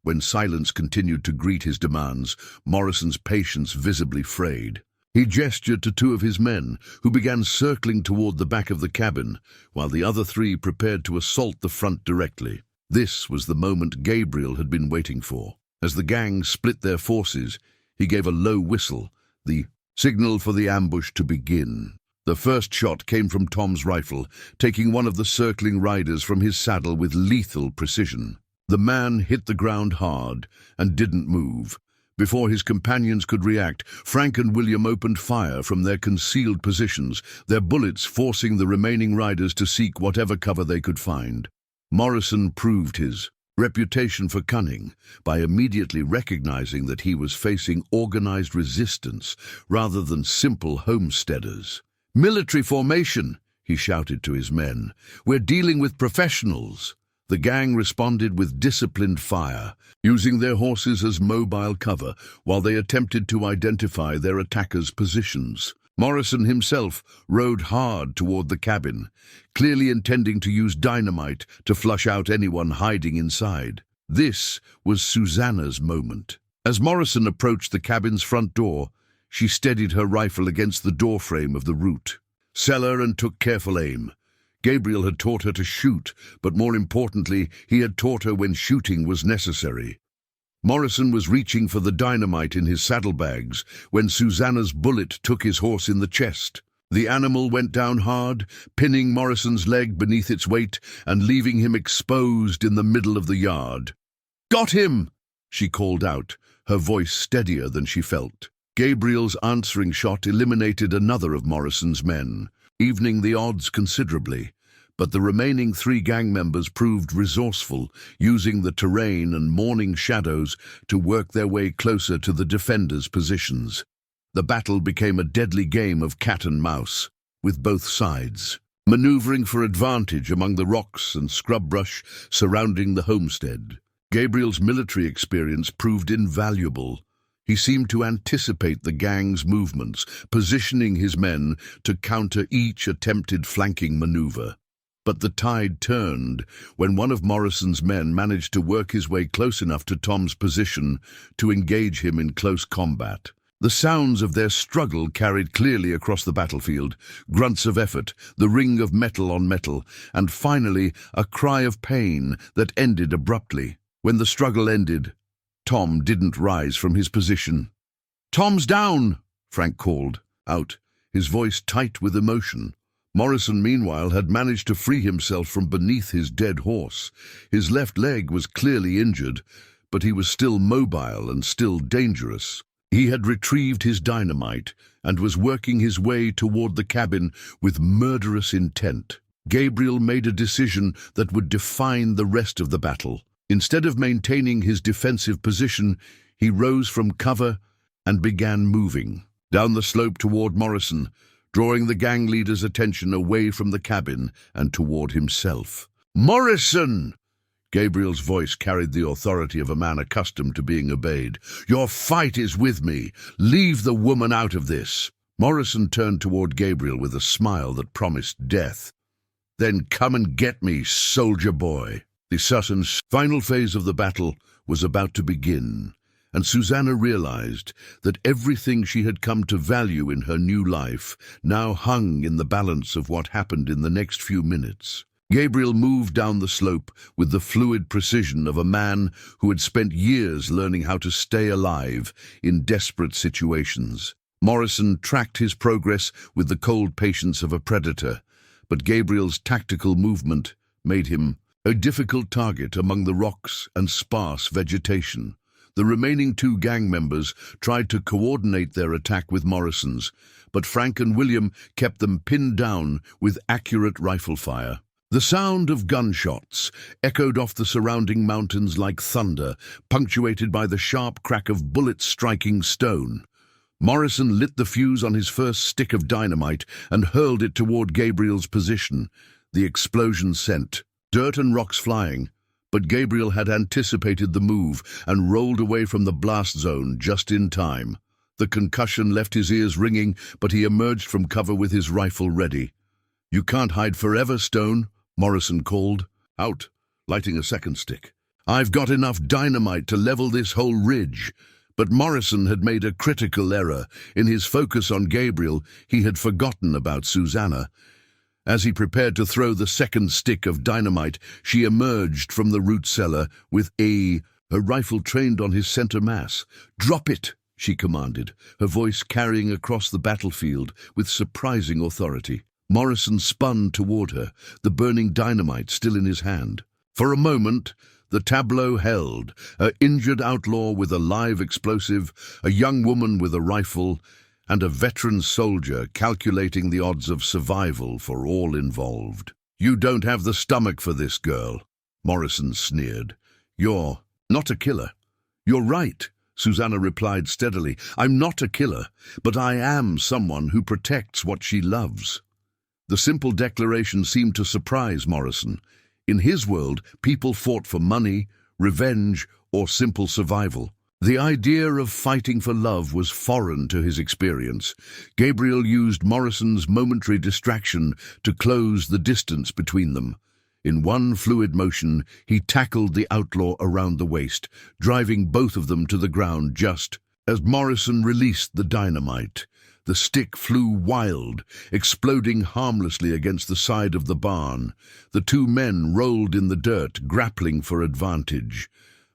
When silence continued to greet his demands, Morrison's patience visibly frayed. He gestured to 2 of his men, who began circling toward the back of the cabin, while the other 3 prepared to assault the front directly. This was the moment Gabriel had been waiting for. As the gang split their forces, he gave a low whistle, the signal for the ambush to begin. The first shot came from Tom's rifle, taking one of the circling riders from his saddle with lethal precision. The man hit the ground hard and didn't move. Before his companions could react, Frank and William opened fire from their concealed positions, their bullets forcing the remaining riders to seek whatever cover they could find. Morrison proved his reputation for cunning by immediately recognizing that he was facing organized resistance rather than simple homesteaders. "Military formation," he shouted to his men. "We're dealing with professionals." The gang responded with disciplined fire, using their horses as mobile cover while they attempted to identify their attackers' positions. Morrison himself rode hard toward the cabin, clearly intending to use dynamite to flush out anyone hiding inside. This was Susannah's moment. As Morrison approached the cabin's front door, she steadied her rifle against the doorframe of the root cellar and took careful aim. Gabriel had taught her to shoot, but more importantly, he had taught her when shooting was necessary. Morrison was reaching for the dynamite in his saddlebags when Susannah's bullet took his horse in the chest. The animal went down hard, pinning Morrison's leg beneath its weight and leaving him exposed in the middle of the yard. "Got him!" she called out, her voice steadier than she felt. Gabriel's answering shot eliminated another of Morrison's men, evening the odds considerably. But the remaining 3 gang members proved resourceful, using the terrain and morning shadows to work their way closer to the defenders' positions. The battle became a deadly game of cat and mouse, with both sides maneuvering for advantage among the rocks and scrub brush surrounding the homestead. Gabriel's military experience proved invaluable. He seemed to anticipate the gang's movements, positioning his men to counter each attempted flanking maneuver. But the tide turned when one of Morrison's men managed to work his way close enough to Tom's position to engage him in close combat. The sounds of their struggle carried clearly across the battlefield, grunts of effort, the ring of metal on metal, and finally a cry of pain that ended abruptly. When the struggle ended, Tom didn't rise from his position. "Tom's down!" Frank called out, his voice tight with emotion. Morrison, meanwhile, had managed to free himself from beneath his dead horse. His left leg was clearly injured, but he was still mobile and still dangerous. He had retrieved his dynamite and was working his way toward the cabin with murderous intent. Gabriel made a decision that would define the rest of the battle. Instead of maintaining his defensive position, he rose from cover and began moving down the slope toward Morrison, drawing the gang leader's attention away from the cabin and toward himself. "Morrison!" Gabriel's voice carried the authority of a man accustomed to being obeyed. "Your fight is with me. Leave the woman out of this." Morrison turned toward Gabriel with a smile that promised death. "Then come and get me, soldier boy." The Susannah's final phase of the battle was about to begin, and Susannah realized that everything she had come to value in her new life now hung in the balance of what happened in the next few minutes. Gabriel moved down the slope with the fluid precision of a man who had spent years learning how to stay alive in desperate situations. Morrison tracked his progress with the cold patience of a predator, but Gabriel's tactical movement made him a difficult target among the rocks and sparse vegetation. The remaining two gang members tried to coordinate their attack with Morrison's, but Frank and William kept them pinned down with accurate rifle fire. The sound of gunshots echoed off the surrounding mountains like thunder, punctuated by the sharp crack of bullets striking stone. Morrison lit the fuse on his first stick of dynamite and hurled it toward Gabriel's position. The explosion sent dirt and rocks flying, but Gabriel had anticipated the move and rolled away from the blast zone just in time. The concussion left his ears ringing, but he emerged from cover with his rifle ready. "You can't hide forever, Stone," Morrison called, out, lighting a second stick. "I've got enough dynamite to level this whole ridge." But Morrison had made a critical error. In his focus on Gabriel, he had forgotten about Susannah. As he prepared to throw the second stick of dynamite, she emerged from the root cellar with her rifle trained on his center mass. "Drop it," she commanded, her voice carrying across the battlefield with surprising authority. Morrison spun toward her, the burning dynamite still in his hand. For a moment, the tableau held: an injured outlaw with a live explosive, a young woman with a rifle, and a veteran soldier calculating the odds of survival for all involved. "You don't have the stomach for this, girl," Morrison sneered. "You're not a killer." "You're right," Susannah replied steadily. "I'm not a killer, but I am someone who protects what she loves." The simple declaration seemed to surprise Morrison. In his world, people fought for money, revenge, or simple survival. The idea of fighting for love was foreign to his experience. Gabriel used Morrison's momentary distraction to close the distance between them. In one fluid motion, he tackled the outlaw around the waist, driving both of them to the ground just as Morrison released the dynamite. The stick flew wild, exploding harmlessly against the side of the barn. The two men rolled in the dirt, grappling for advantage.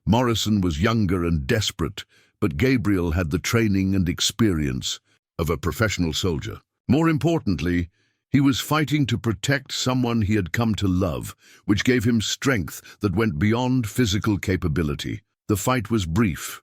Morrison was younger and desperate, but Gabriel had the training and experience of a professional soldier. More importantly, he was fighting to protect someone he had come to love, which gave him strength that went beyond physical capability. The fight was brief,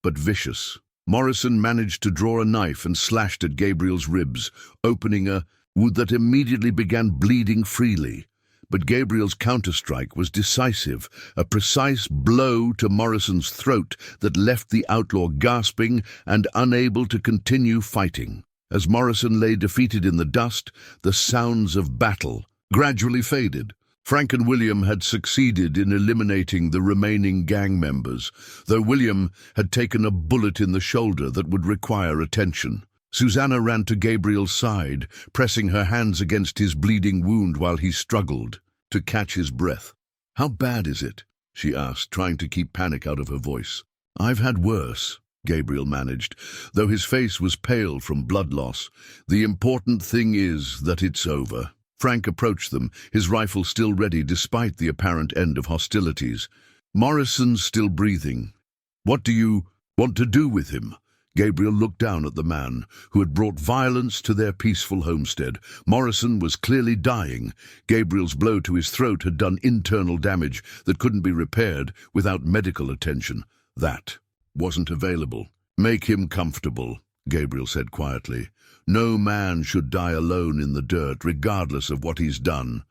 but vicious. Morrison managed to draw a knife and slashed at Gabriel's ribs, opening a wound that immediately began bleeding freely. But Gabriel's counterstrike was decisive, a precise blow to Morrison's throat that left the outlaw gasping and unable to continue fighting. As Morrison lay defeated in the dust, the sounds of battle gradually faded. Frank and William had succeeded in eliminating the remaining gang members, though William had taken a bullet in the shoulder that would require attention. Susannah ran to Gabriel's side, pressing her hands against his bleeding wound while he struggled to catch his breath. "How bad is it?" she asked, trying to keep panic out of her voice. "I've had worse," Gabriel managed, though his face was pale from blood loss. "The important thing is that it's over." Frank approached them, his rifle still ready despite the apparent end of hostilities. "Morrison's still breathing. What do you want to do with him?" Gabriel looked down at the man who had brought violence to their peaceful homestead. Morrison was clearly dying. Gabriel's blow to his throat had done internal damage that couldn't be repaired without medical attention. That wasn't available. "Make him comfortable," Gabriel said quietly. "No man should die alone in the dirt, regardless of what he's done."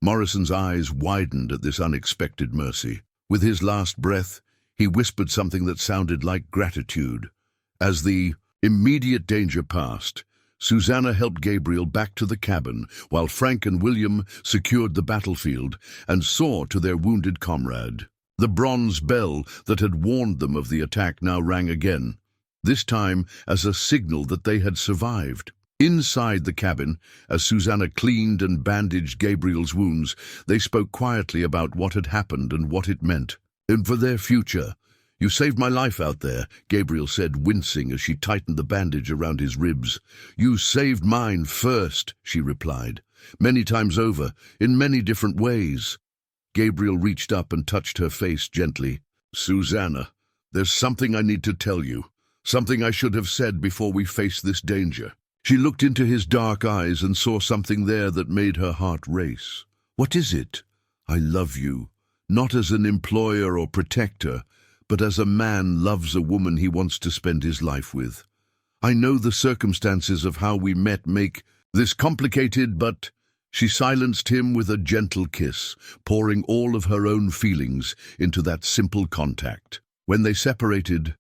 Morrison's eyes widened at this unexpected mercy. With his last breath, he whispered something that sounded like gratitude. As the immediate danger passed, Susannah helped Gabriel back to the cabin, while Frank and William secured the battlefield and saw to their wounded comrade. The bronze bell that had warned them of the attack now rang again, this time as a signal that they had survived. Inside the cabin, as Susannah cleaned and bandaged Gabriel's wounds, they spoke quietly about what had happened and what it meant. "And for their future. You saved my life out there," Gabriel said, wincing as she tightened the bandage around his ribs. "You saved mine first," she replied, "many times over, in many different ways." Gabriel reached up and touched her face gently. "Susannah, there's something I need to tell you, something I should have said before we faced this danger." She looked into his dark eyes and saw something there that made her heart race. "What is it?" "I love you, not as an employer or protector, but as a man loves a woman he wants to spend his life with. I know the circumstances of how we met make this complicated, but—" She silenced him with a gentle kiss, pouring all of her own feelings into that simple contact. When they separated,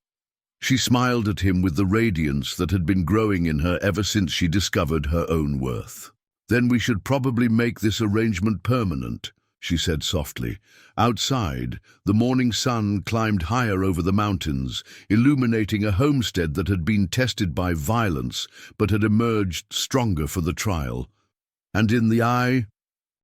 she smiled at him with the radiance that had been growing in her ever since she discovered her own worth. "Then we should probably make this arrangement permanent," she said softly. Outside, the morning sun climbed higher over the mountains, illuminating a homestead that had been tested by violence but had emerged stronger for the trial. And in the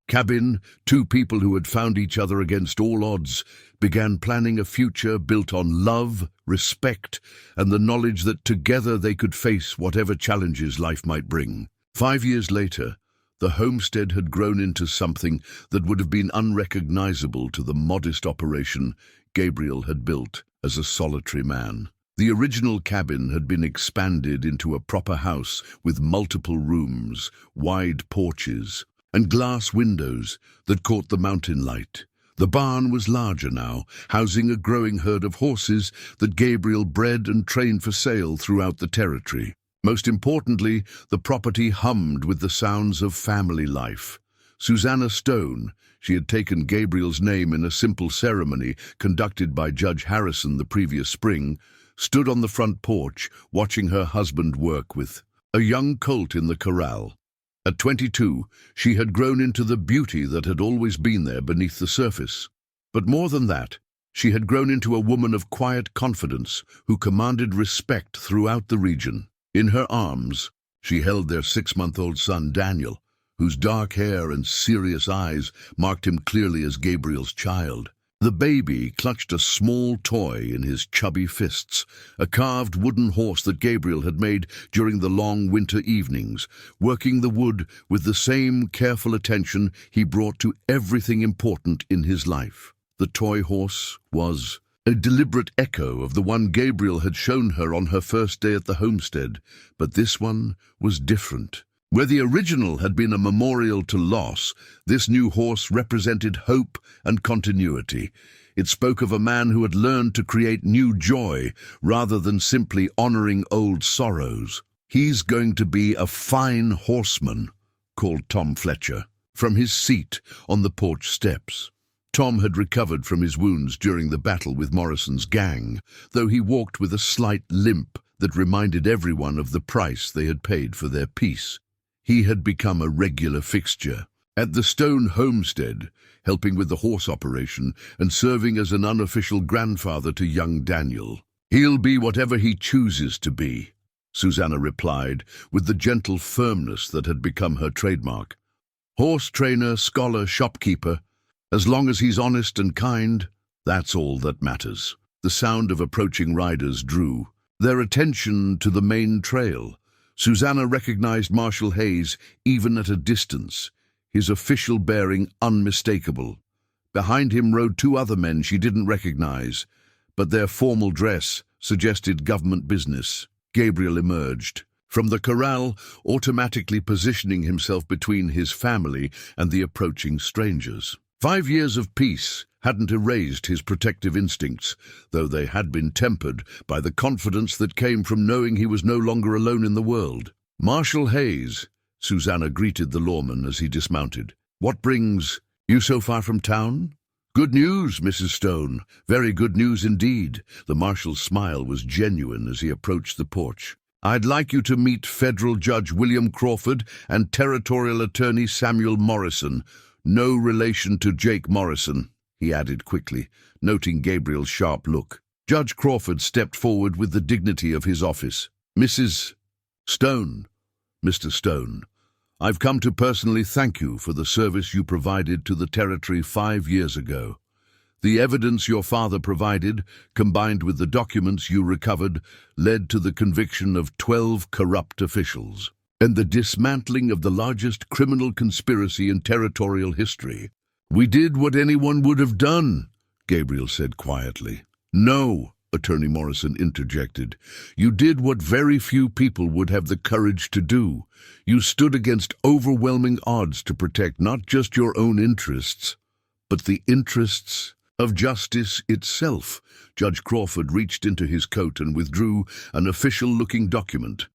cabin, two people who had found each other against all odds began planning a future built on love, respect, and the knowledge that together they could face whatever challenges life might bring. 5 years later, the homestead had grown into something that would have been unrecognizable to the modest operation Gabriel had built as a solitary man. The original cabin had been expanded into a proper house with multiple rooms, wide porches, and glass windows that caught the mountain light. The barn was larger now, housing a growing herd of horses that Gabriel bred and trained for sale throughout the territory. Most importantly, the property hummed with the sounds of family life. Susannah Stone, she had taken Gabriel's name in a simple ceremony conducted by Judge Harrison the previous spring, stood on the front porch, watching her husband work with a young colt in the corral. At 22, she had grown into the beauty that had always been there beneath the surface. But more than that, she had grown into a woman of quiet confidence who commanded respect throughout the region. In her arms, she held their 6-month-old son, Daniel, whose dark hair and serious eyes marked him clearly as Gabriel's child. The baby clutched a small toy in his chubby fists, a carved wooden horse that Gabriel had made during the long winter evenings, working the wood with the same careful attention he brought to everything important in his life. The toy horse was a deliberate echo of the one Gabriel had shown her on her first day at the homestead, but this one was different. Where the original had been a memorial to loss, this new horse represented hope and continuity. It spoke of a man who had learned to create new joy rather than simply honoring old sorrows. "He's going to be a fine horseman," called Tom Fletcher, from his seat on the porch steps. Tom had recovered from his wounds during the battle with Morrison's gang, though he walked with a slight limp that reminded everyone of the price they had paid for their peace. He had become a regular fixture, At the Stone homestead, helping with the horse operation and serving as an unofficial grandfather to young Daniel. He'll be whatever he chooses to be, Susannah replied, with the gentle firmness that had become her trademark. Horse trainer, scholar, shopkeeper. As long as he's honest and kind, that's all that matters. The sound of approaching riders drew their attention to the main trail. Susannah recognized Marshal Hayes even at a distance, his official bearing unmistakable. Behind him rode two other men she didn't recognize, but their formal dress suggested government business. Gabriel emerged from the corral, automatically positioning himself between his family and the approaching strangers. 5 years of peace hadn't erased his protective instincts, though they had been tempered by the confidence that came from knowing he was no longer alone in the world. Marshal Hayes, Susannah greeted the lawman as he dismounted. What brings you so far from town? Good news, Mrs. Stone. Very good news indeed. The marshal's smile was genuine as he approached the porch. I'd like you to meet Federal Judge William Crawford and Territorial Attorney Samuel Morrison. No relation to Jake Morrison, he added quickly, noting Gabriel's sharp look. Judge Crawford stepped forward with the dignity of his office. Mrs. Stone, Mr. Stone, I've come to personally thank you for the service you provided to the territory 5 years ago. The evidence your father provided, combined with the documents you recovered, led to the conviction of 12 corrupt officials and the dismantling of the largest criminal conspiracy in territorial history. We did what anyone would have done, Gabriel said quietly. No, Attorney Morrison interjected. You did what very few people would have the courage to do. You stood against overwhelming odds to protect not just your own interests, but the interests of justice itself. Judge Crawford reached into his coat and withdrew an official-looking document.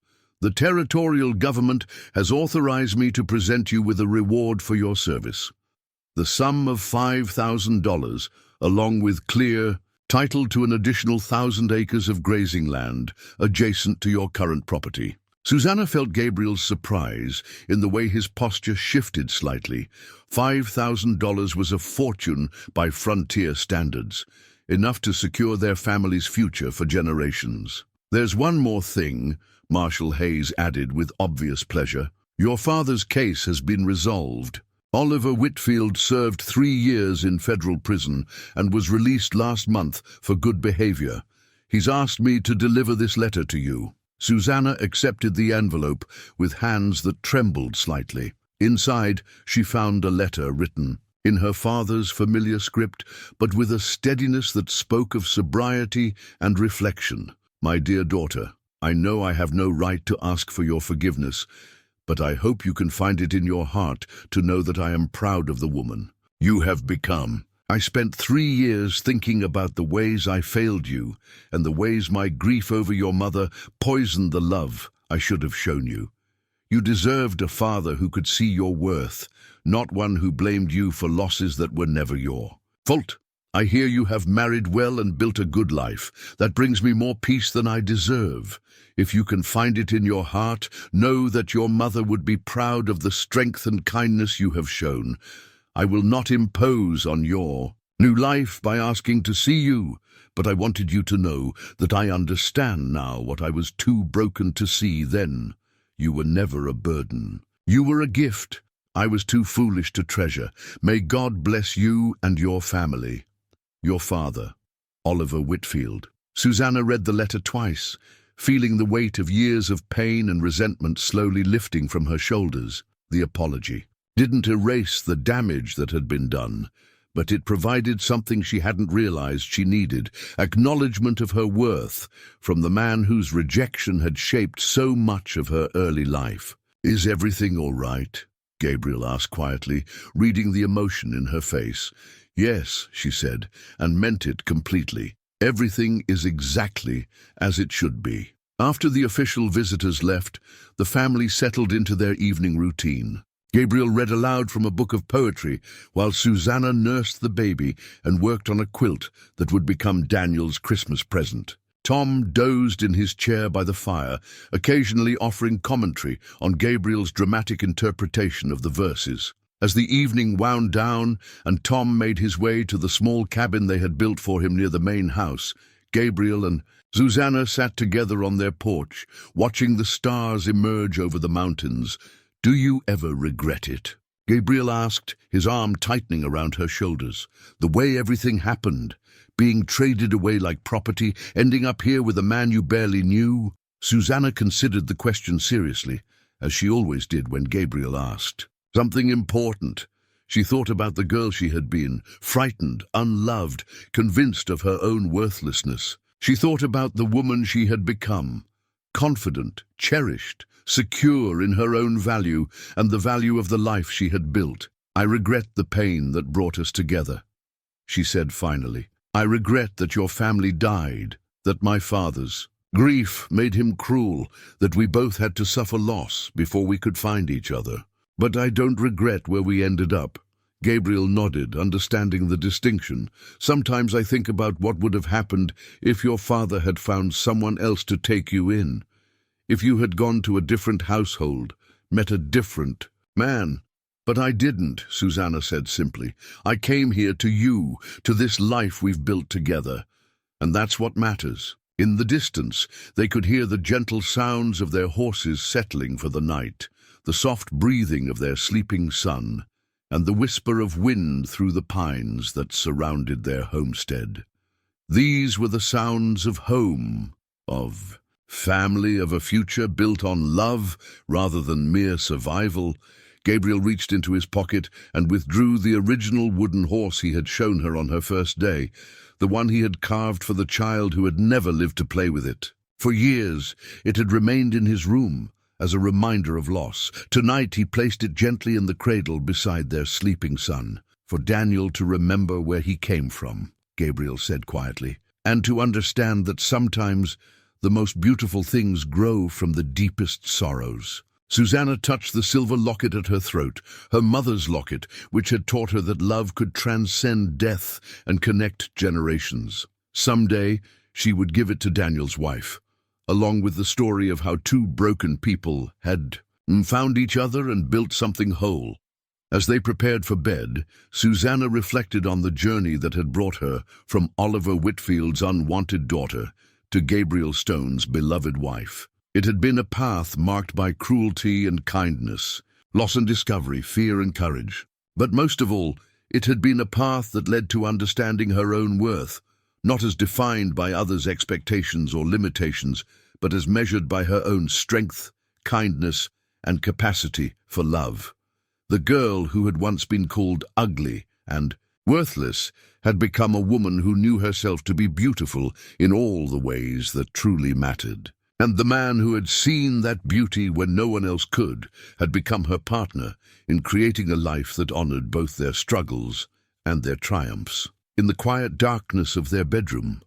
The territorial government has authorized me to present you with a reward for your service. The sum of $5,000, along with clear title to an additional 1,000 acres of grazing land adjacent to your current property. Susannah felt Gabriel's surprise in the way his posture shifted slightly. $5,000 was a fortune by frontier standards, enough to secure their family's future for generations. There's one more thing, Marshal Hayes added with obvious pleasure. Your father's case has been resolved. Oliver Whitfield served 3 years in federal prison and was released last month for good behavior. He's asked me to deliver this letter to you. Susannah accepted the envelope with hands that trembled slightly. Inside, she found a letter written in her father's familiar script, but with a steadiness that spoke of sobriety and reflection. My dear daughter, I know I have no right to ask for your forgiveness, but I hope you can find it in your heart to know that I am proud of the woman you have become. I spent 3 years thinking about the ways I failed you and the ways my grief over your mother poisoned the love I should have shown you. You deserved a father who could see your worth, not one who blamed you for losses that were never your fault. I hear you have married well and built a good life. That brings me more peace than I deserve. If you can find it in your heart, know that your mother would be proud of the strength and kindness you have shown. I will not impose on your new life by asking to see you, but I wanted you to know that I understand now what I was too broken to see then. You were never a burden. You were a gift I was too foolish to treasure. May God bless you and your family. Your father, Oliver Whitfield. Susannah read the letter twice, feeling the weight of years of pain and resentment slowly lifting from her shoulders. The apology didn't erase the damage that had been done, but it provided something she hadn't realized she needed, acknowledgement of her worth from the man whose rejection had shaped so much of her early life. Is everything all right? Gabriel asked quietly, reading the emotion in her face. Yes, she said, and meant it completely. Everything is exactly as it should be. After the official visitors left, the family settled into their evening routine. Gabriel read aloud from a book of poetry while Susannah nursed the baby and worked on a quilt that would become Daniel's Christmas present. Tom dozed in his chair by the fire, occasionally offering commentary on Gabriel's dramatic interpretation of the verses. As the evening wound down and Tom made his way to the small cabin they had built for him near the main house, Gabriel and Susannah sat together on their porch, watching the stars emerge over the mountains. "Do you ever regret it?" Gabriel asked, his arm tightening around her shoulders. "The way everything happened, being traded away like property, ending up here with a man you barely knew?" Susannah considered the question seriously, as she always did when Gabriel asked. Something important. She thought about the girl she had been, frightened, unloved, convinced of her own worthlessness. She thought about the woman she had become, confident, cherished, secure in her own value and the value of the life she had built. "I regret the pain that brought us together," she said finally. "I regret that your family died, that my father's. Grief made him cruel, that we both had to suffer loss before we could find each other. But I don't regret where we ended up." Gabriel nodded, understanding the distinction. "Sometimes I think about what would have happened if your father had found someone else to take you in. If you had gone to a different household, met a different man." "But I didn't," Susannah said simply. "I came here to you, to this life we've built together. And that's what matters." In the distance, they could hear the gentle sounds of their horses settling for the night, the soft breathing of their sleeping son, and the whisper of wind through the pines that surrounded their homestead. These were the sounds of home, of family, of a future built on love rather than mere survival. Gabriel reached into his pocket and withdrew the original wooden horse he had shown her on her first day, the one he had carved for the child who had never lived to play with it. For years, it had remained in his room, as a reminder of loss. Tonight he placed it gently in the cradle beside their sleeping son, "For Daniel to remember where he came from," Gabriel said quietly, "and to understand that sometimes the most beautiful things grow from the deepest sorrows." Susannah touched the silver locket at her throat, her mother's locket, which had taught her that love could transcend death and connect generations. Someday she would give it to Daniel's wife, along with the story of how two broken people had found each other and built something whole. As they prepared for bed, Susannah reflected on the journey that had brought her from Oliver Whitfield's unwanted daughter to Gabriel Stone's beloved wife. It had been a path marked by cruelty and kindness, loss and discovery, fear and courage. But most of all, it had been a path that led to understanding her own worth, not as defined by others' expectations or limitations, but as measured by her own strength, kindness, and capacity for love. The girl who had once been called ugly and worthless had become a woman who knew herself to be beautiful in all the ways that truly mattered. And the man who had seen that beauty when no one else could had become her partner in creating a life that honored both their struggles and their triumphs. In the quiet darkness of their bedroom,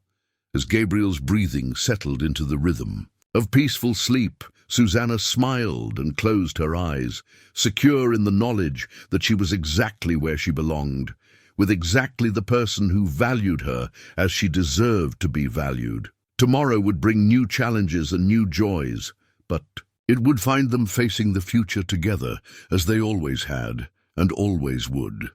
as Gabriel's breathing settled into the rhythm of peaceful sleep, Susannah smiled and closed her eyes, secure in the knowledge that she was exactly where she belonged, with exactly the person who valued her as she deserved to be valued. Tomorrow would bring new challenges and new joys, but it would find them facing the future together, as they always had and always would.